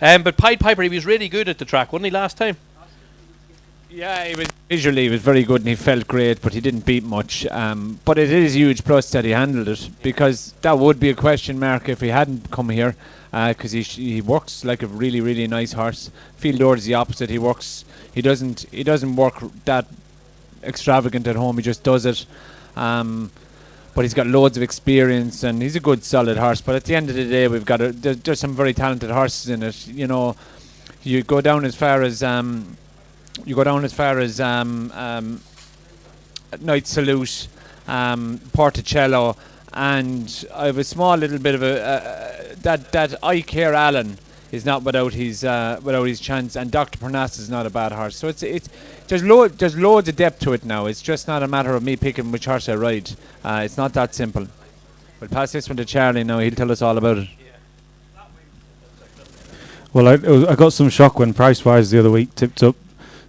But Pied Piper, he was really good at the track, wasn't he, last time? Yeah, he was very good and he felt great, but he didn't beat much. But it is a huge plus that he handled it, because that would be a question mark if he hadn't come here, because he works like a really, really nice horse. Phil Dore is the opposite. He doesn't work that extravagant at home. He just does it. But he's got loads of experience and he's a good, solid horse. But at the end of the day, we've got there's some very talented horses in it. You know, you go down as far as Night Salute, Porticello, and I have a small little bit of that I Care Allen is not without his chance, and Dr. Parnasse is not a bad horse. So there's loads of depth to it now. It's just not a matter of me picking which horse I ride. It's not that simple. We'll pass this one to Charlie now. He'll tell us all about it. Well, I got some shock when Pricewise the other week tipped up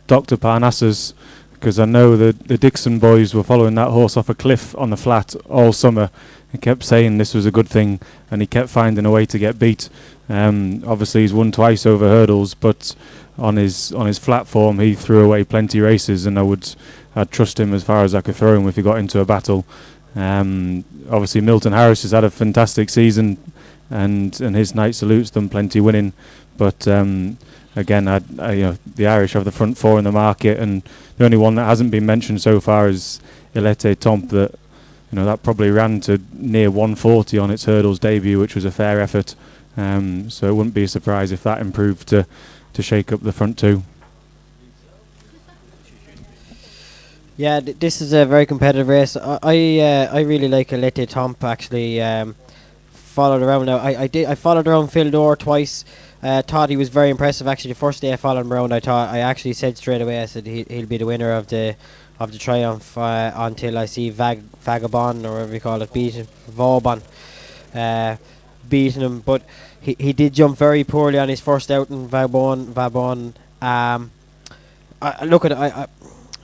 Dr. Parnassus, because I know the Dixon boys were following that horse off a cliff on the flat all summer. He kept saying this was a good thing, and he kept finding a way to get beat. Obviously, he's won twice over hurdles, but on his flat form, he threw away plenty races, and I'd trust him as far as I could throw him if he got into a battle. Obviously, Milton Harris has had a fantastic season, and his Night Salute's done plenty winning, but again, the Irish have the front four in the market, and the only one that hasn't been mentioned so far is Ilete Tomp, that probably ran to near 140 on its hurdles debut, which was a fair effort. So it wouldn't be a surprise if that improved to shake up the front two. Yeah, this is a very competitive race. I really like Ilete Tomp, actually. Followed around now. I followed around Phil Dore twice. Thought he was very impressive. Actually, the first day I followed him around, I actually said straight away, I said he'll be the winner of the Triumph until I see Vagabond, or whatever you call it, Vauban beating him. But he did jump very poorly on his first outing, Vauban. Look at it.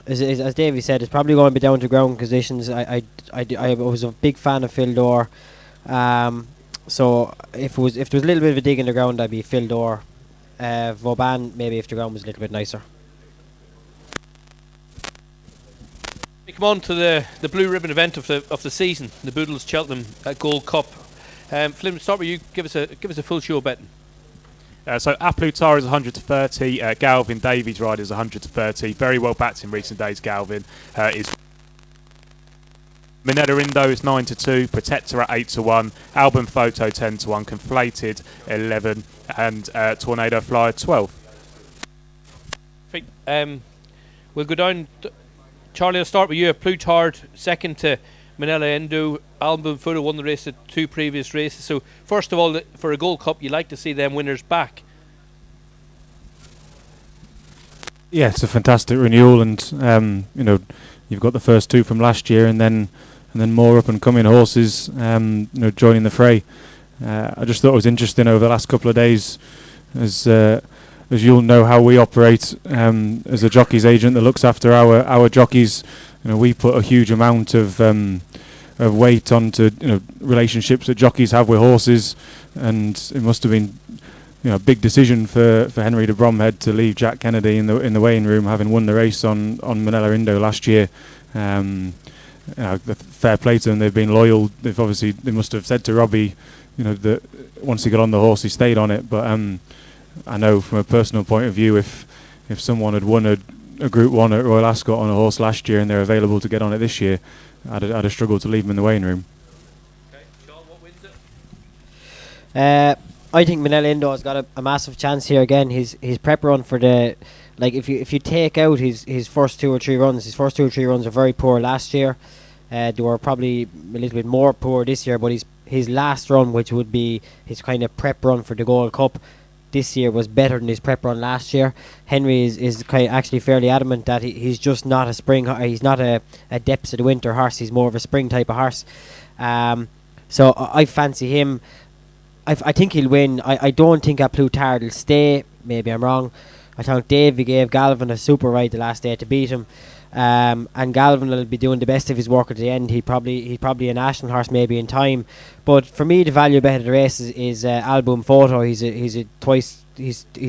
As Davey said, it's probably going to be down to ground conditions. I was a big fan of Phil Dore. So if there was a little bit of a dig in the ground, I'd be Phil Dore. Vauban, maybe if the ground was a little bit nicer. We come on to the blue ribbon event of the season, the Boodles Cheltenham Gold Cup. Flynn, start with you. Give us a full show betting. So Aplutar is 100 to 30. Galvin Davies rider is 100 to 30. Very well backed in recent days. Galvin is. Minella Indo is 9 to 2. Protector at 8 to 1. Album Photo 10 to 1. Conflated 11 and Tornado Flyer 12. I think we'll go down. Charlie, I'll start with you. Plutard second to Minella Indo. Album Photo won the race at 2 previous races. So first of all, for a Gold Cup, you like to see them winners back. Yeah, it's a fantastic renewal, and you know, you've got the first 2 from last year, and then more up and coming horses, you know, joining the fray. I just thought it was interesting over the last couple of days, as you'll know how we operate as a jockey's agent that looks after our jockeys. You know, we put a huge amount of weight onto, you know, relationships that jockeys have with horses, and it must have been, you know, a big decision for Henry de Bromhead to leave Jack Kennedy in the weighing room, having won the race on Minella Indo last year. You know, fair play to them. They've been loyal. They must have said to Robbie, you know, that once he got on the horse, he stayed on it. But I know from a personal point of view, if someone had won a Group 1 at Royal Ascot on a horse last year and they're available to get on it this year, I'd have struggled to leave them in the weighing room. Okay, Sean, what wins it? I think Minella Indo has got a massive chance here again. His prep run for the, like, if you take out his first 2 or 3 runs, his first 2 or 3 runs were very poor last year. They were probably a little bit more poor this year, but his last run, which would be his kind of prep run for the Gold Cup, this year was better than his prep run last year. Henry is kind of actually fairly adamant that he's just not a spring. He's not a depths of the winter horse. He's more of a spring type of horse. So I fancy him. I think he'll win. I don't think Plutard will stay. Maybe I'm wrong. I think Davey gave Galvin a super ride the last day to beat him. And Galvin will be doing the best of his work at the end. He's probably a national horse maybe in time. But for me, the value bet of the race is Album Photo. He's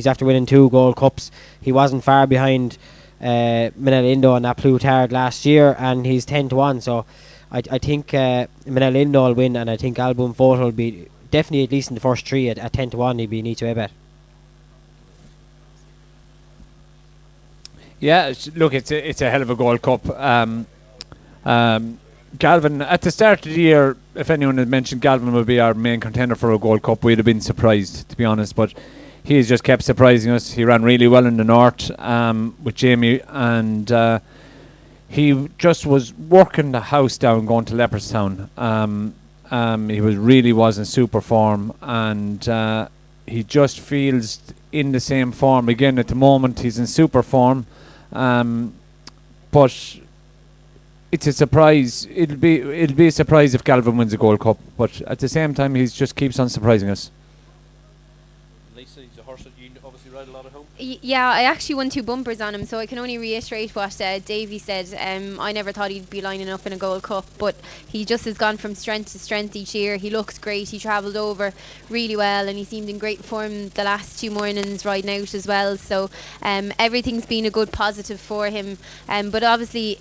after winning 2 Gold Cups. He wasn't far behind Minella Indo and Plutard last year, and he's 10 to 1. So I think Minella Indo will win, and I think Album Photo will be definitely at least in the first 3 at 10 to 1. He'd be an each-way bet. Yeah, look, it's a hell of a Gold Cup. Galvin, at the start of the year, if anyone had mentioned Galvin would be our main contender for a Gold Cup, we'd have been surprised, to be honest. But he's just kept surprising us. He ran really well in the north with Jamie, and he just was working the house down going to Leopardstown. He really was in super form, and he just feels in the same form again at the moment. He's in super form. But it's a surprise. It'll be a surprise if Galvin wins a Gold Cup. But at the same time, he just keeps on surprising us. Lisa, he's a horse that you obviously ride a lot at home. Yeah, I actually won 2 bumpers on him, so I can only reiterate what Davey said. I never thought he'd be lining up in a Gold Cup, but he just has gone from strength to strength each year. He looks great. He travelled over really well, and he seemed in great form the last 2 mornings riding out as well. So everything's been a good positive for him. But obviously,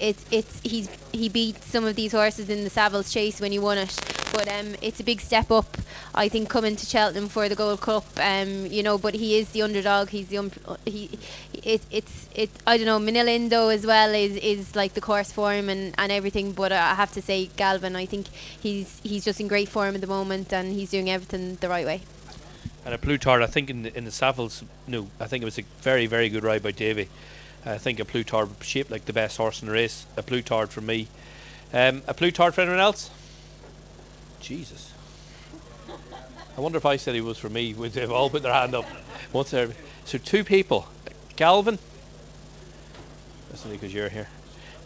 he beat some of these horses in the Savills Chase when he won it. But it's a big step up, I think, coming to Cheltenham for the Gold Cup. You know, but he is the underdog. He's the I don't know. Minella Indo as well is like the course form and everything. But I have to say, Galvin, I think he's just in great form at the moment, and he's doing everything the right way. And a Plutard, I think in the Savills, no, I think it was a very, very good ride by Davey. I think a Plutard shaped like the best horse in the race. A Plutard for me. A Plutard for anyone else? Jesus. I wonder if I said he was for me. Would they've all put their hand up? Once there. So 2 people. Galvin. That's only because you're here.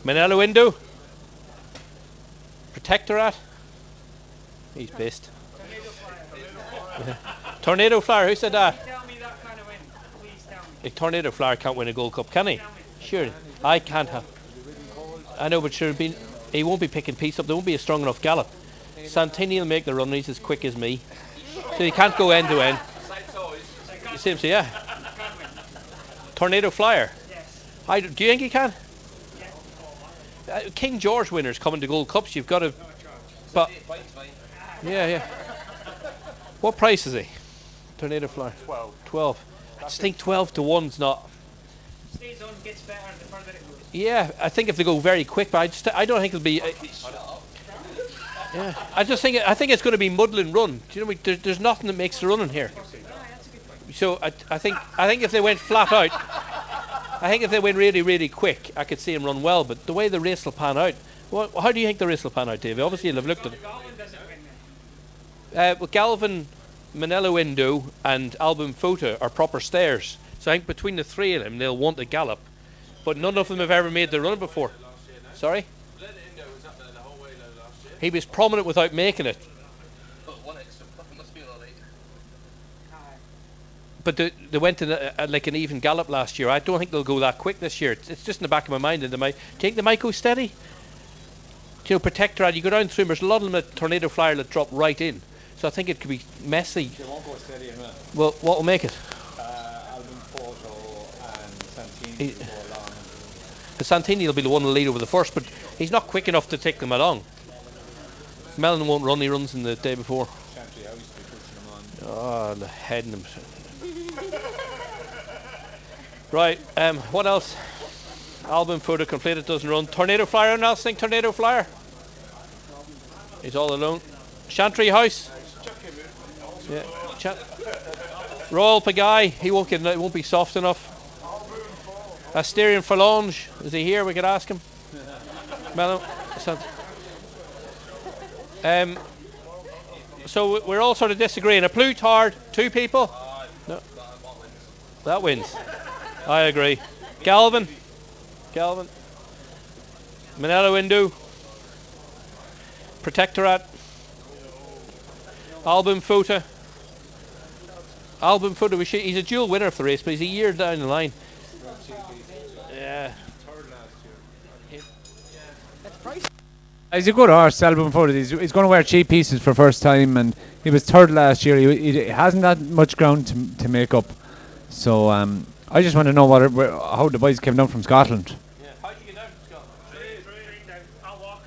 Minella Indo. Protectorat. He's pissed. Tornado Flyer. Who said that? Tell me that kind of win. Please tell me. A Tornado Flyer can't win a Gold Cup, can he? Sure. I can't have. I know, but sure, he won't be picking peace up. There won't be a strong enough gallop. Santini will make the run. He's as quick as me. So he can't go end to end. You see him, so yeah. Tornado Flyer. Yes. Do you think he can? King George winners coming to Gold Cups. You've got to. But yeah. What price is he? Tornado Flyer. 12. I just think 12 to 1's not. Stays on, gets better the further it goes. Yeah, I think if they go very quick, but I don't think it'll be. Yeah, I think it's going to be muddling run. Do you know? There's nothing that makes the run in here. So I think if they went flat out, I think if they went really, really quick, I could see him run well. But the way the race will pan out, how do you think the race will pan out, Davey? Obviously, you'll have looked at it. Galvin doesn't win then. Well, Galvin, Manello Indo, and Album Fota are proper stairs. So I think between the three of them, they'll want to gallop. But none of them have ever made the run before. Sorry? He was prominent without making it. But they went in like an even gallop last year. I don't think they'll go that quick this year. It's just in the back of my mind. And they might go steady. You know, Protectorate, you go down through them, there's a lot of them at Tornado Flyer that drop right in. So I think it could be messy. They won't go steady in that. Well, what will make it? Album Photo and Santini will go along. The Santini will be the one to lead over the first, but he's not quick enough to take them along. Mellon won't run, he runs in the day before. Chantry House will be pushing him on. Oh, the head in him. Right, what else? Album Photo completed, doesn't run. Tornado Flyer, anyone else think Tornado Flyer? He's all alone. Chantry House. Yeah. Royal Pagaille, he won't get. It won't be soft enough. Asterion Phalange, is he here? We could ask him. Melon. So we're all sort of disagreeing. A Plutard, 2 people. No, that wins. I agree. Galvin. Manello Indo. Protectorate. Album Fota. He's a dual winner of the race, but he's a year down the line. Yeah. He's a good horse, Album Photo. He's going to wear cheap pieces for first time, and he was third last year. He hasn't that much ground to make up. So I just want to know how the boys came down from Scotland. Yeah. How did you get down from Scotland? Train down. I'll walk.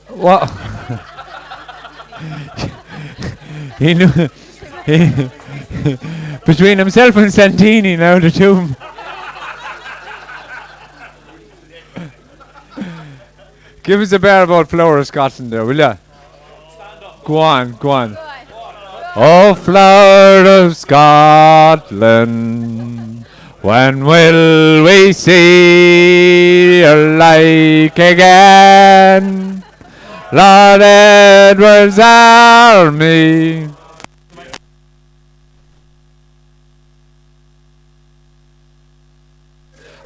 What? He knew. Between himself and Santini now, the two of them. Give us a bear about Flower of Scotland there, will ya? Go on. Oh, Flower of Scotland, when will we see your like again? Lord Edward's army.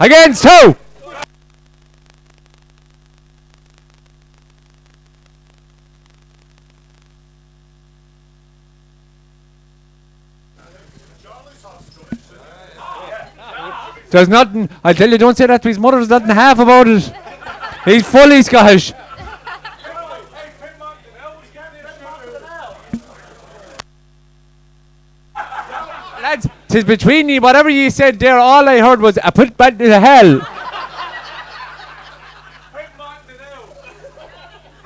Against who? There's nothing, I tell you, don't say that to his mother, there's nothing half about it. He's fully Scottish. Lads, 'tis between ye, whatever ye said there, all I heard was, I put back to the hell.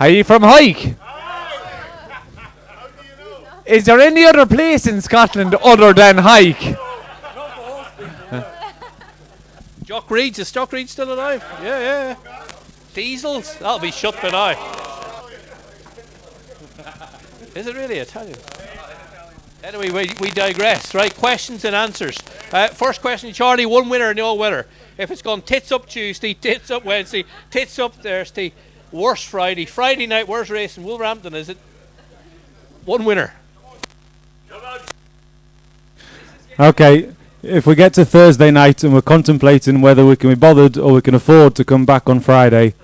Are you from Hike? Is there any other place in Scotland other than Hike? Jock Reed's, is Jock Reed still alive? Yeah. Diesels, that'll be shut for now. Is it really Italian? Anyway, we digress, right? Questions and answers. First question, Charlie, one winner, no winner. If it's gone tits up Tuesday, tits up Wednesday, tits up Thursday, worst Friday. Friday night, where's racing? Wolverhampton, is it? One winner. Okay, if we get to Thursday night and we're contemplating whether we can be bothered or we can afford to come back on Friday,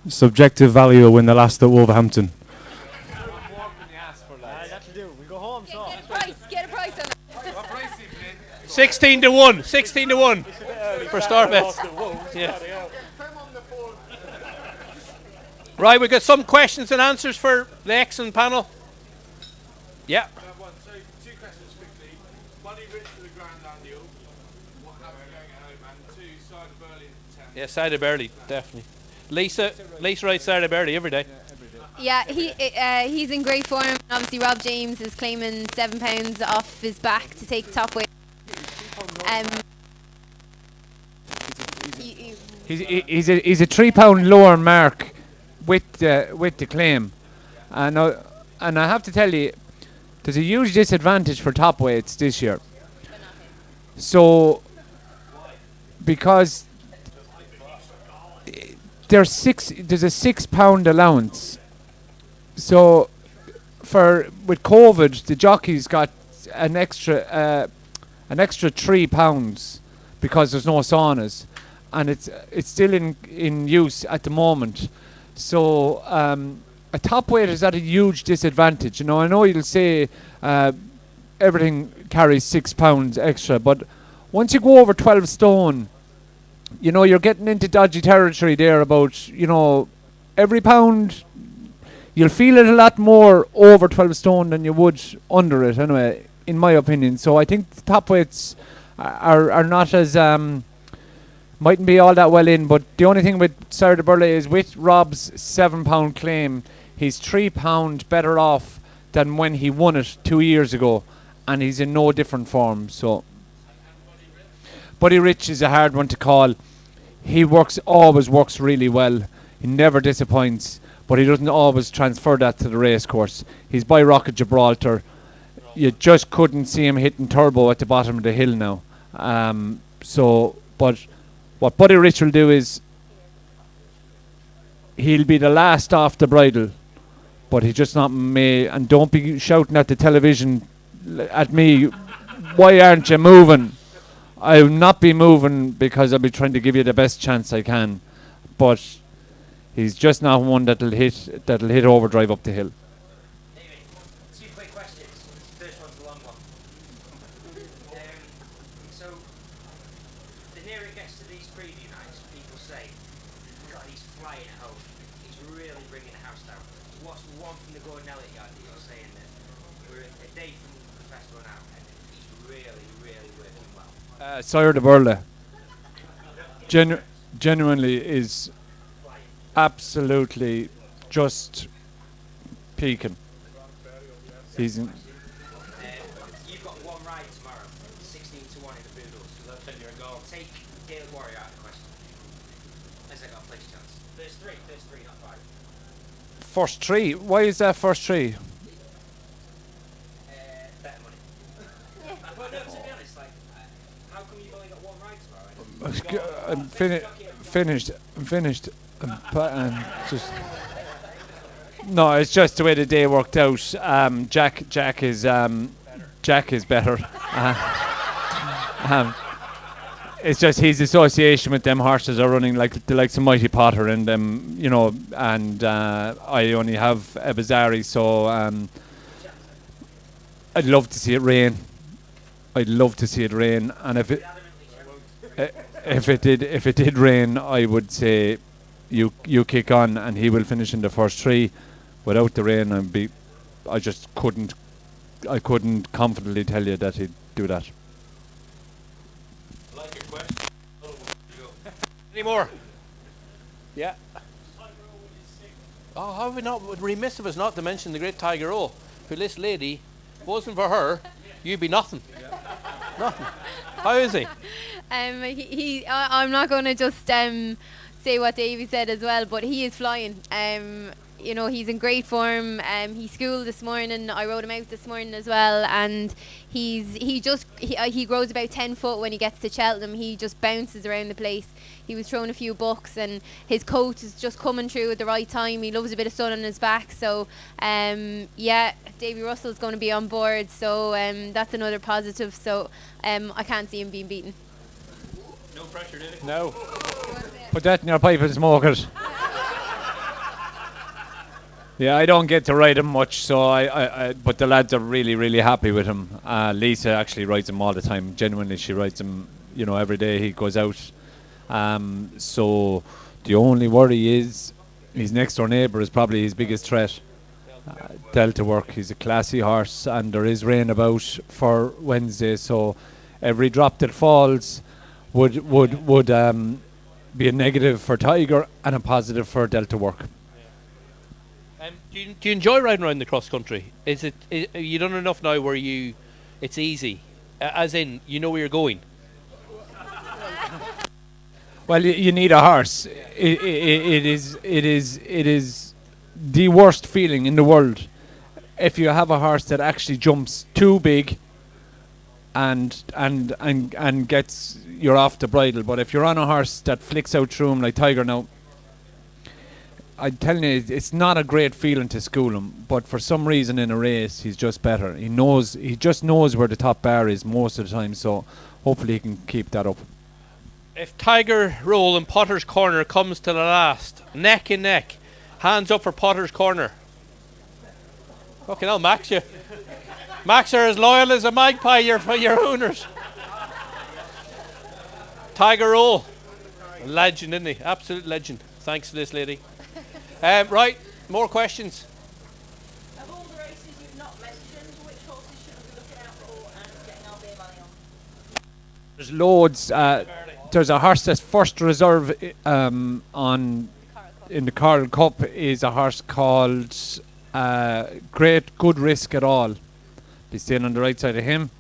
subjective value will win the last at Wolverhampton. Get a price on it. 16 to 1 for Starbets. Yeah. Right, we've got some questions and answers for the excellent panel. Yeah. So, 2 questions quickly. One, rich for the Grand Annual. What happened going at home? And 2, side of Burley in 10. Yeah, side of Burley, definitely. Lisa writes side of Burley every day. That's Yeah, he's in great form. Obviously, Rob James is claiming £7 off his back to take top weight. He's a £3 lower mark with the claim, and I have to tell you, there's a huge disadvantage for top weights this year. So because there's a £6 allowance. So with COVID, the jockeys got an extra £3 because there's no saunas, and it's still in use at the moment. So a top weight is at a huge disadvantage. I know you'll say everything carries £6 extra, but once you go over 12 stone, you're getting into dodgy territory there about, every pound, you'll feel it a lot more over 12 stone than you would under it, anyway, in my opinion. So I think the top weights are not as, mightn't be all that well in, but the only thing with Sarah de Burle is with Rob's £7 claim, he's £3 better off than when he won it 2 years ago, and he's in no different form, so... Buddy Rich is a hard one to call. He always works really well. He never disappoints, but he doesn't always transfer that to the race course. He's by Rocket Gibraltar. You just couldn't see him hitting turbo at the bottom of the hill now. But what Buddy Rich will do is he'll be the last off the bridle, but he's just not me. And don't be shouting at the television at me, why aren't you moving? I will not be moving because I'll be trying to give you the best chance I can, but he's just not one that'll hit overdrive up the hill. David, 2 quick questions. First one's a long one. So, the nearer it gets to these preview nights, people say, God, he's flying at home. He's really bringing the house down. What's one from the Gordon Elliott yard that you're saying that we're a day from the festival now and he's really, really working well? Sire de Burle genuinely is absolutely just peaking. He's in. You've got one ride tomorrow, 16-1 in the Boodles. Take Gaelic Warrior out of the question. Unless I got a place chance. First three, not 5. First 3. Why is that first 3? Better money. Well, no, to be honest, how come you've only got one ride tomorrow? I'm finished. And just no, it's just the way the day worked out. Jack is better. It's just his association with them horses are running like the likes of Mighty Potter and them, and I only have Ebazari, so I'd love to see it rain. And if it did rain, I would say you kick on and he will finish in the first 3. Without the rain, I couldn't confidently tell you that he'd do that. Like your question. Any more? Yeah. Oh, how have we not? Remiss of us not to mention the great Tiger O, who this lady, if it wasn't for her, you'd be nothing. Nothing. How is he? I'm not going to just say what Davey said as well, but he is flying. He's in great form. He schooled this morning. I rode him out this morning as well, and he grows about 10 foot when he gets to Cheltenham. He just bounces around the place. He was throwing a few bucks, and his coat is just coming through at the right time. He loves a bit of sun on his back, so Davy Russell's going to be on board, so that's another positive. So I can't see him being beaten. No pressure, did it? No. Put that in your pipe and smoke it. Yeah, I don't get to ride him much, so but the lads are really, really happy with him. Lisa actually rides him all the time. Genuinely, she rides him, every day he goes out. So the only worry is his next door neighbour is probably his biggest threat. Delta Work, he's a classy horse, and there is rain about for Wednesday, so every drop that falls would be a negative for Tiger and a positive for Delta Work. Do you enjoy riding around the cross country? Is you done enough now where it's easy, as in you know where you're going? Well, you need a horse. It is the worst feeling in the world if you have a horse that actually jumps too big and gets you're off the bridle. But if you're on a horse that flicks out through him like Tiger now, I'm telling you, it's not a great feeling to school him. But for some reason in a race, he's just better. He just knows where the top bar is most of the time. So hopefully he can keep that up. If Tiger Roll in Potter's Corner comes to the last, neck and neck, hands up for Potter's Corner. Fucking hell, Max, Max are as loyal as a magpie, your owners. Tiger Roll, legend, isn't he? Absolute legend. Thanks for this, lady. Right, more questions. Of all the races you've not mentioned, which horses should we be looking out for and getting our beer money on? There's loads. There's a horse that's first reserve in the Arkle Cup is a horse called Great Good Risk at All. Be staying on the right side of him.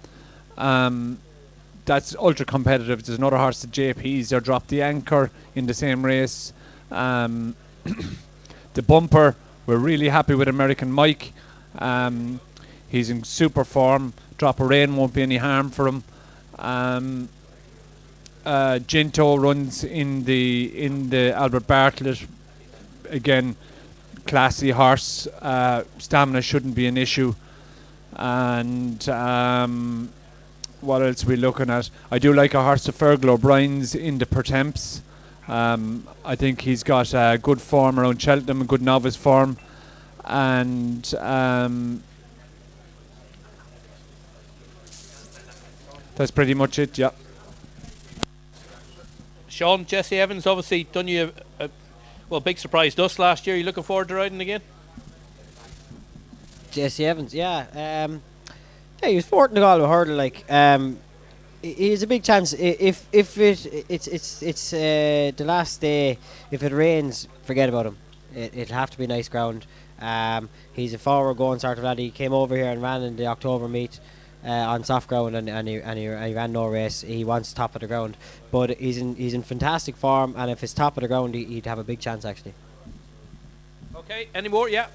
That's ultra competitive. There's another horse, the JPs. They dropped the anchor in the same race. The bumper, we're really happy with American Mike. He's in super form. Drop of rain won't be any harm for him. Ginto runs in the Albert Bartlett. Again, classy horse. Stamina shouldn't be an issue. And what else are we looking at? I do like a horse of Fergal O'Brien's in the Pertemps. I think he's got good form around Cheltenham, a good novice form. And that's pretty much it, yeah. Sean, Jesse Evans obviously done you a big surprise to us last year. Are you looking forward to riding again? Jesse Evans, yeah. He was fourth in the Galway hurdle. Like, he's a big chance. If it's the last day. If it rains, forget about him. It'll have to be nice ground. He's a forward going sort of lad. He came over here and ran in the October meet on soft ground, and he ran no race. He wants top of the ground, but he's in fantastic form. And if it's top of the ground, he'd have a big chance actually. Okay, any more? Yeah.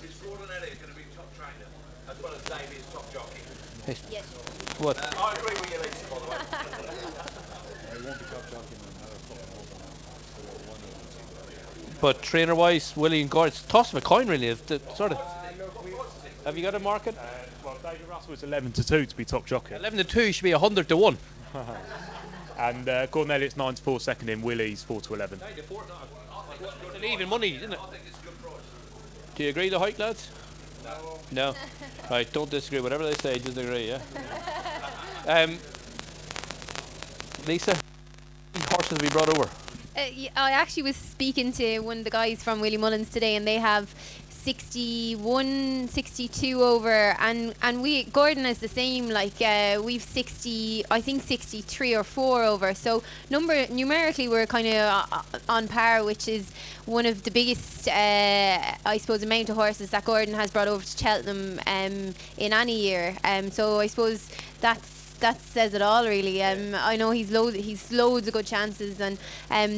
Is Roland Elliott going to be top trainer as well as Davies top jockey? Yes. What? I agree with you, Lisa, by the way. But trainer-wise, Willie and Gordon, it's a toss of a coin, really. Sort of. Have you got a market? Well, David Russell was 11-2 to be top jockey. 11-2 should be 100-1. And Gordon Elliott's 9-4 second in. Willie's 4-11. It's an even money, isn't it? Do you agree, the Hoyt lads? No. Right, don't disagree. Whatever they say, just agree, yeah? Lisa, these horses we brought over. I actually was speaking to one of the guys from Willie Mullins today, and they have 61, 62 over, and Gordon is the same. Like we've 60, I think 63 or 4 over. So numerically we're kind of on par, which is one of the biggest, I suppose, amount of horses that Gordon has brought over to Cheltenham in any year. So I suppose that says it all, really. I know he's loads of good chances, and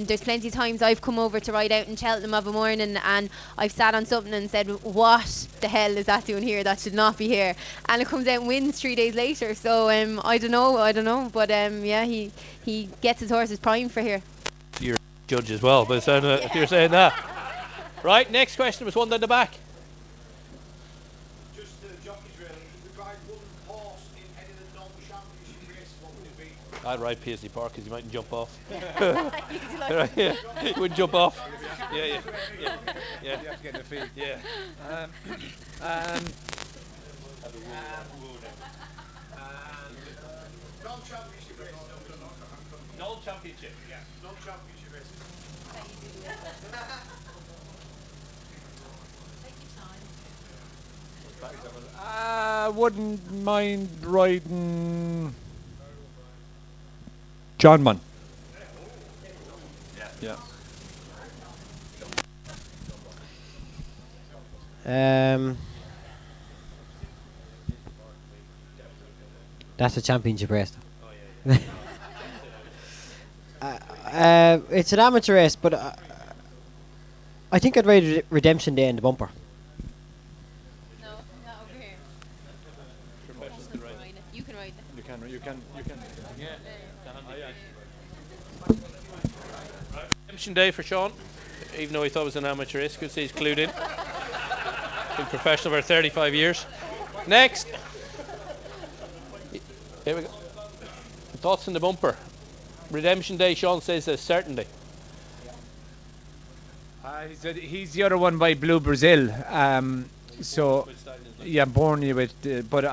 there's plenty of times I've come over to ride out in Cheltenham of a morning, and I've sat on something and said, what the hell is that doing here? That should not be here. And it comes out and wins 3 days later. So I don't know, but yeah, he gets his horses primed for here. You're a judge as well, but if you're saying that. Right, next question was one down the back. Just jockeys, really. If you ride one horse in any of the non-championship races, what would it be? I'd ride Paisley Park because you mightn't jump off. Yeah. You wouldn't jump off. Yeah. You have to get in the feet. Yeah. Non-championship races. Non-championship. Yeah. Non-championship races. I wouldn't mind riding John Munn. Yeah. That's a championship race. It's an amateur race, but I think I'd ride Redemption Day in the bumper. No, not over here. You can ride it. You can. Redemption Day for Sean, even though he thought it was an amateur race. Good to see he's clued in. Been professional for 35 years. Next. Here we go. Thoughts on the bumper. Redemption Day, Sean says a certainty. He's the other one by Blue Brazil. So, yeah, born you with. But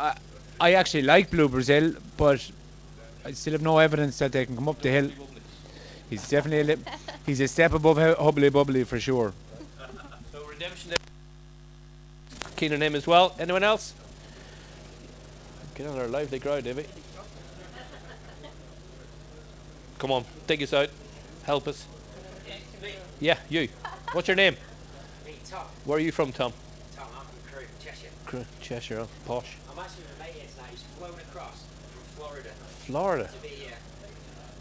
I actually like Blue Brazil, but I still have no evidence that they can come up the hill. He's definitely he's a step above Hubbly Bubbly for sure. So Redemption Day. Keen on him as well. Anyone else? Get on our lively crowd, Davey. Come on, take us out. Help us. Yeah, you. What's your name? Me, Tom. Where are you from, Tom? Tom, I'm from Crewe, Cheshire. Cheshire, oh, posh. I'm actually with a mate here tonight who's flown across from Florida. Florida. To be here.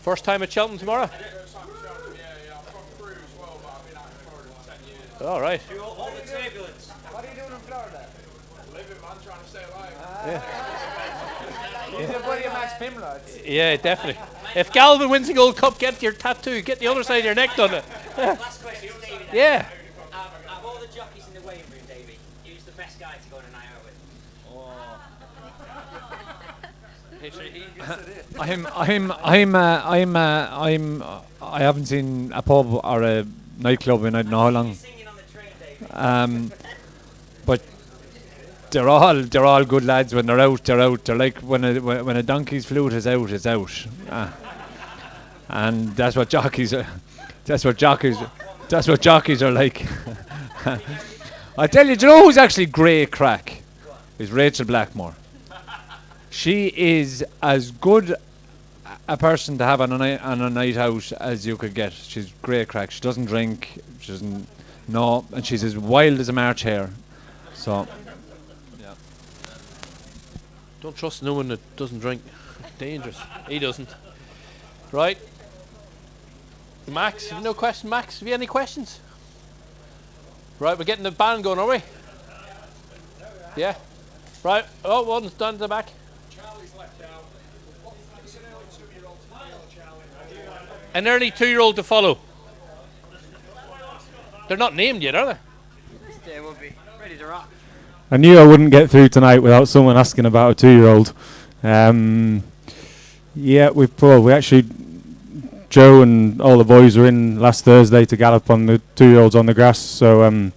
First time at Cheltenham tomorrow? Yeah, I'm from Crewe as well, but I've been out in Florida for 10 years. All right. Through all the turbulence. What are you doing in Florida? Living, man, trying to stay alive. He's a buddy of Max Pimlott. Yeah, definitely. If Galvin wins the Gold Cup, get your tattoo. Get the other side of your neck done. Last question, David. Yeah. Of all the jockeys in the waiting room, Davey, who's the best guy to go on a night out with? I haven't seen a pub or a nightclub in I don't know how long. But they're all good lads. When they're out, they're out. They're like when a donkey's flute is out, it's out. And that's what jockeys are. That's what jockeys are like. I tell you, do you know who's actually great crack? Is Rachel Blackmore. She is as good a person to have on a night out as you could get. She's great crack. She doesn't drink. She doesn't. No, and she's as wild as a March hare. So. Yeah. Don't trust no one that doesn't drink. Dangerous. He doesn't. Right. Max, no question. Max, have you any questions? Right, we're getting the band going, are we? Yeah. Right. Oh, one's down to the back. Charlie's left out. It's an early 2-year-old to follow, Charlie. An early 2-year-old to follow. They're not named yet, are they? They will be ready to rock. I knew I wouldn't get through tonight without someone asking about a 2-year-old. Yeah, we actually, Joe and all the boys were in last Thursday to gallop on the 2-year-olds on the grass, so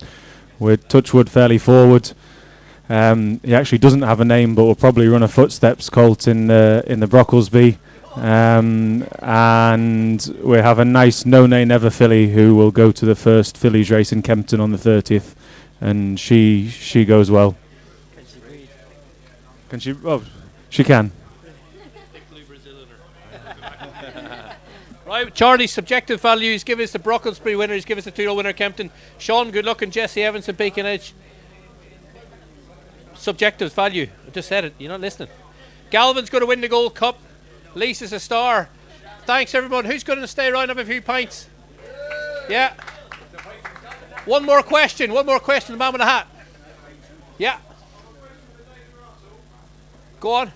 we're touchwood fairly forward. He actually doesn't have a name, but we'll probably run a footsteps colt in the Brocklesby. And we have a nice no nay never filly who will go to the first fillies race in Kempton on the 30th, and she goes well. Can she breed? Can she? Oh, she can. Right, Charlie, subjective value. He's given us the Brocklesby winner. He's given us the 2-year-old winner Kempton. Sean, good luck, and Jesse Evans and Beacon Edge. Subjective value. I just said it. You're not listening. Galvin's going to win the Gold Cup. Lisa's a star. Thanks, everyone. Who's going to stay around and have a few pints? Yeah. One more question. The man with the hat. Yeah. Go on.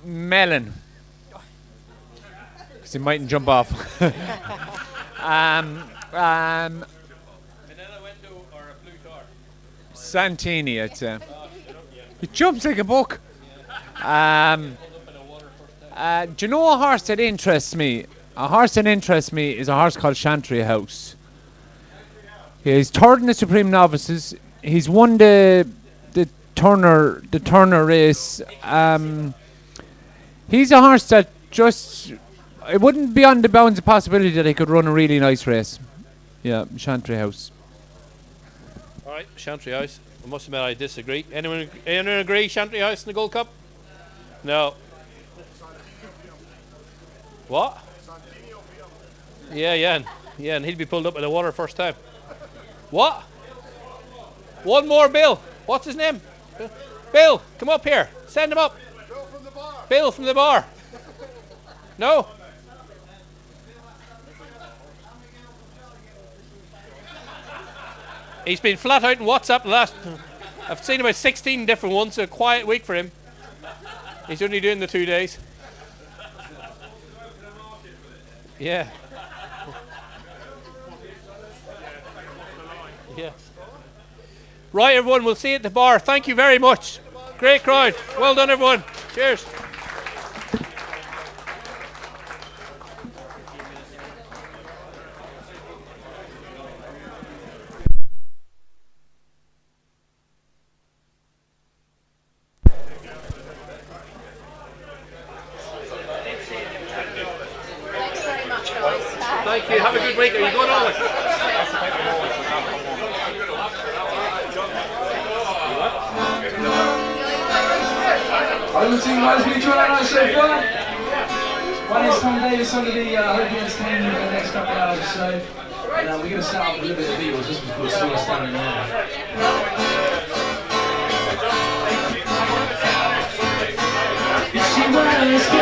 Melon. Because he mightn't jump off. Santini, I'd say. He jumps like a buck. Do you know a horse that interests me? A horse that interests me is a horse called Chantry House. He's third in the Supreme Novices. He's won the Turner race. He's a horse that just, it wouldn't be on the bounds of possibility that he could run a really nice race. Yeah, Chantry House. All Right, Chantry House. I must admit I disagree. Anyone agree Chantry House in the Gold Cup? No. What? Yeah, and he'll be pulled up in the water first time. What? One more, Bill. What's his name? Bill, come up here. Send him up. Bill from the bar. No? He's been flat out in WhatsApp the last... I've seen about 16 different ones, so a quiet week for him. He's only doing the 2 days. Yeah. Yeah. Right, everyone, we'll see you at the bar. Thank you very much. Great crowd. Well done, everyone. Cheers. Thanks very much, guys. Thank you. Have a good week. Are you going on? Hello team guys, we enjoyed that night so far. My name's Tom Davis, I'm going to be hoping entertaining you for the next couple of hours or so. And we're going to set up a little bit of videos, this was called Slow Standing There.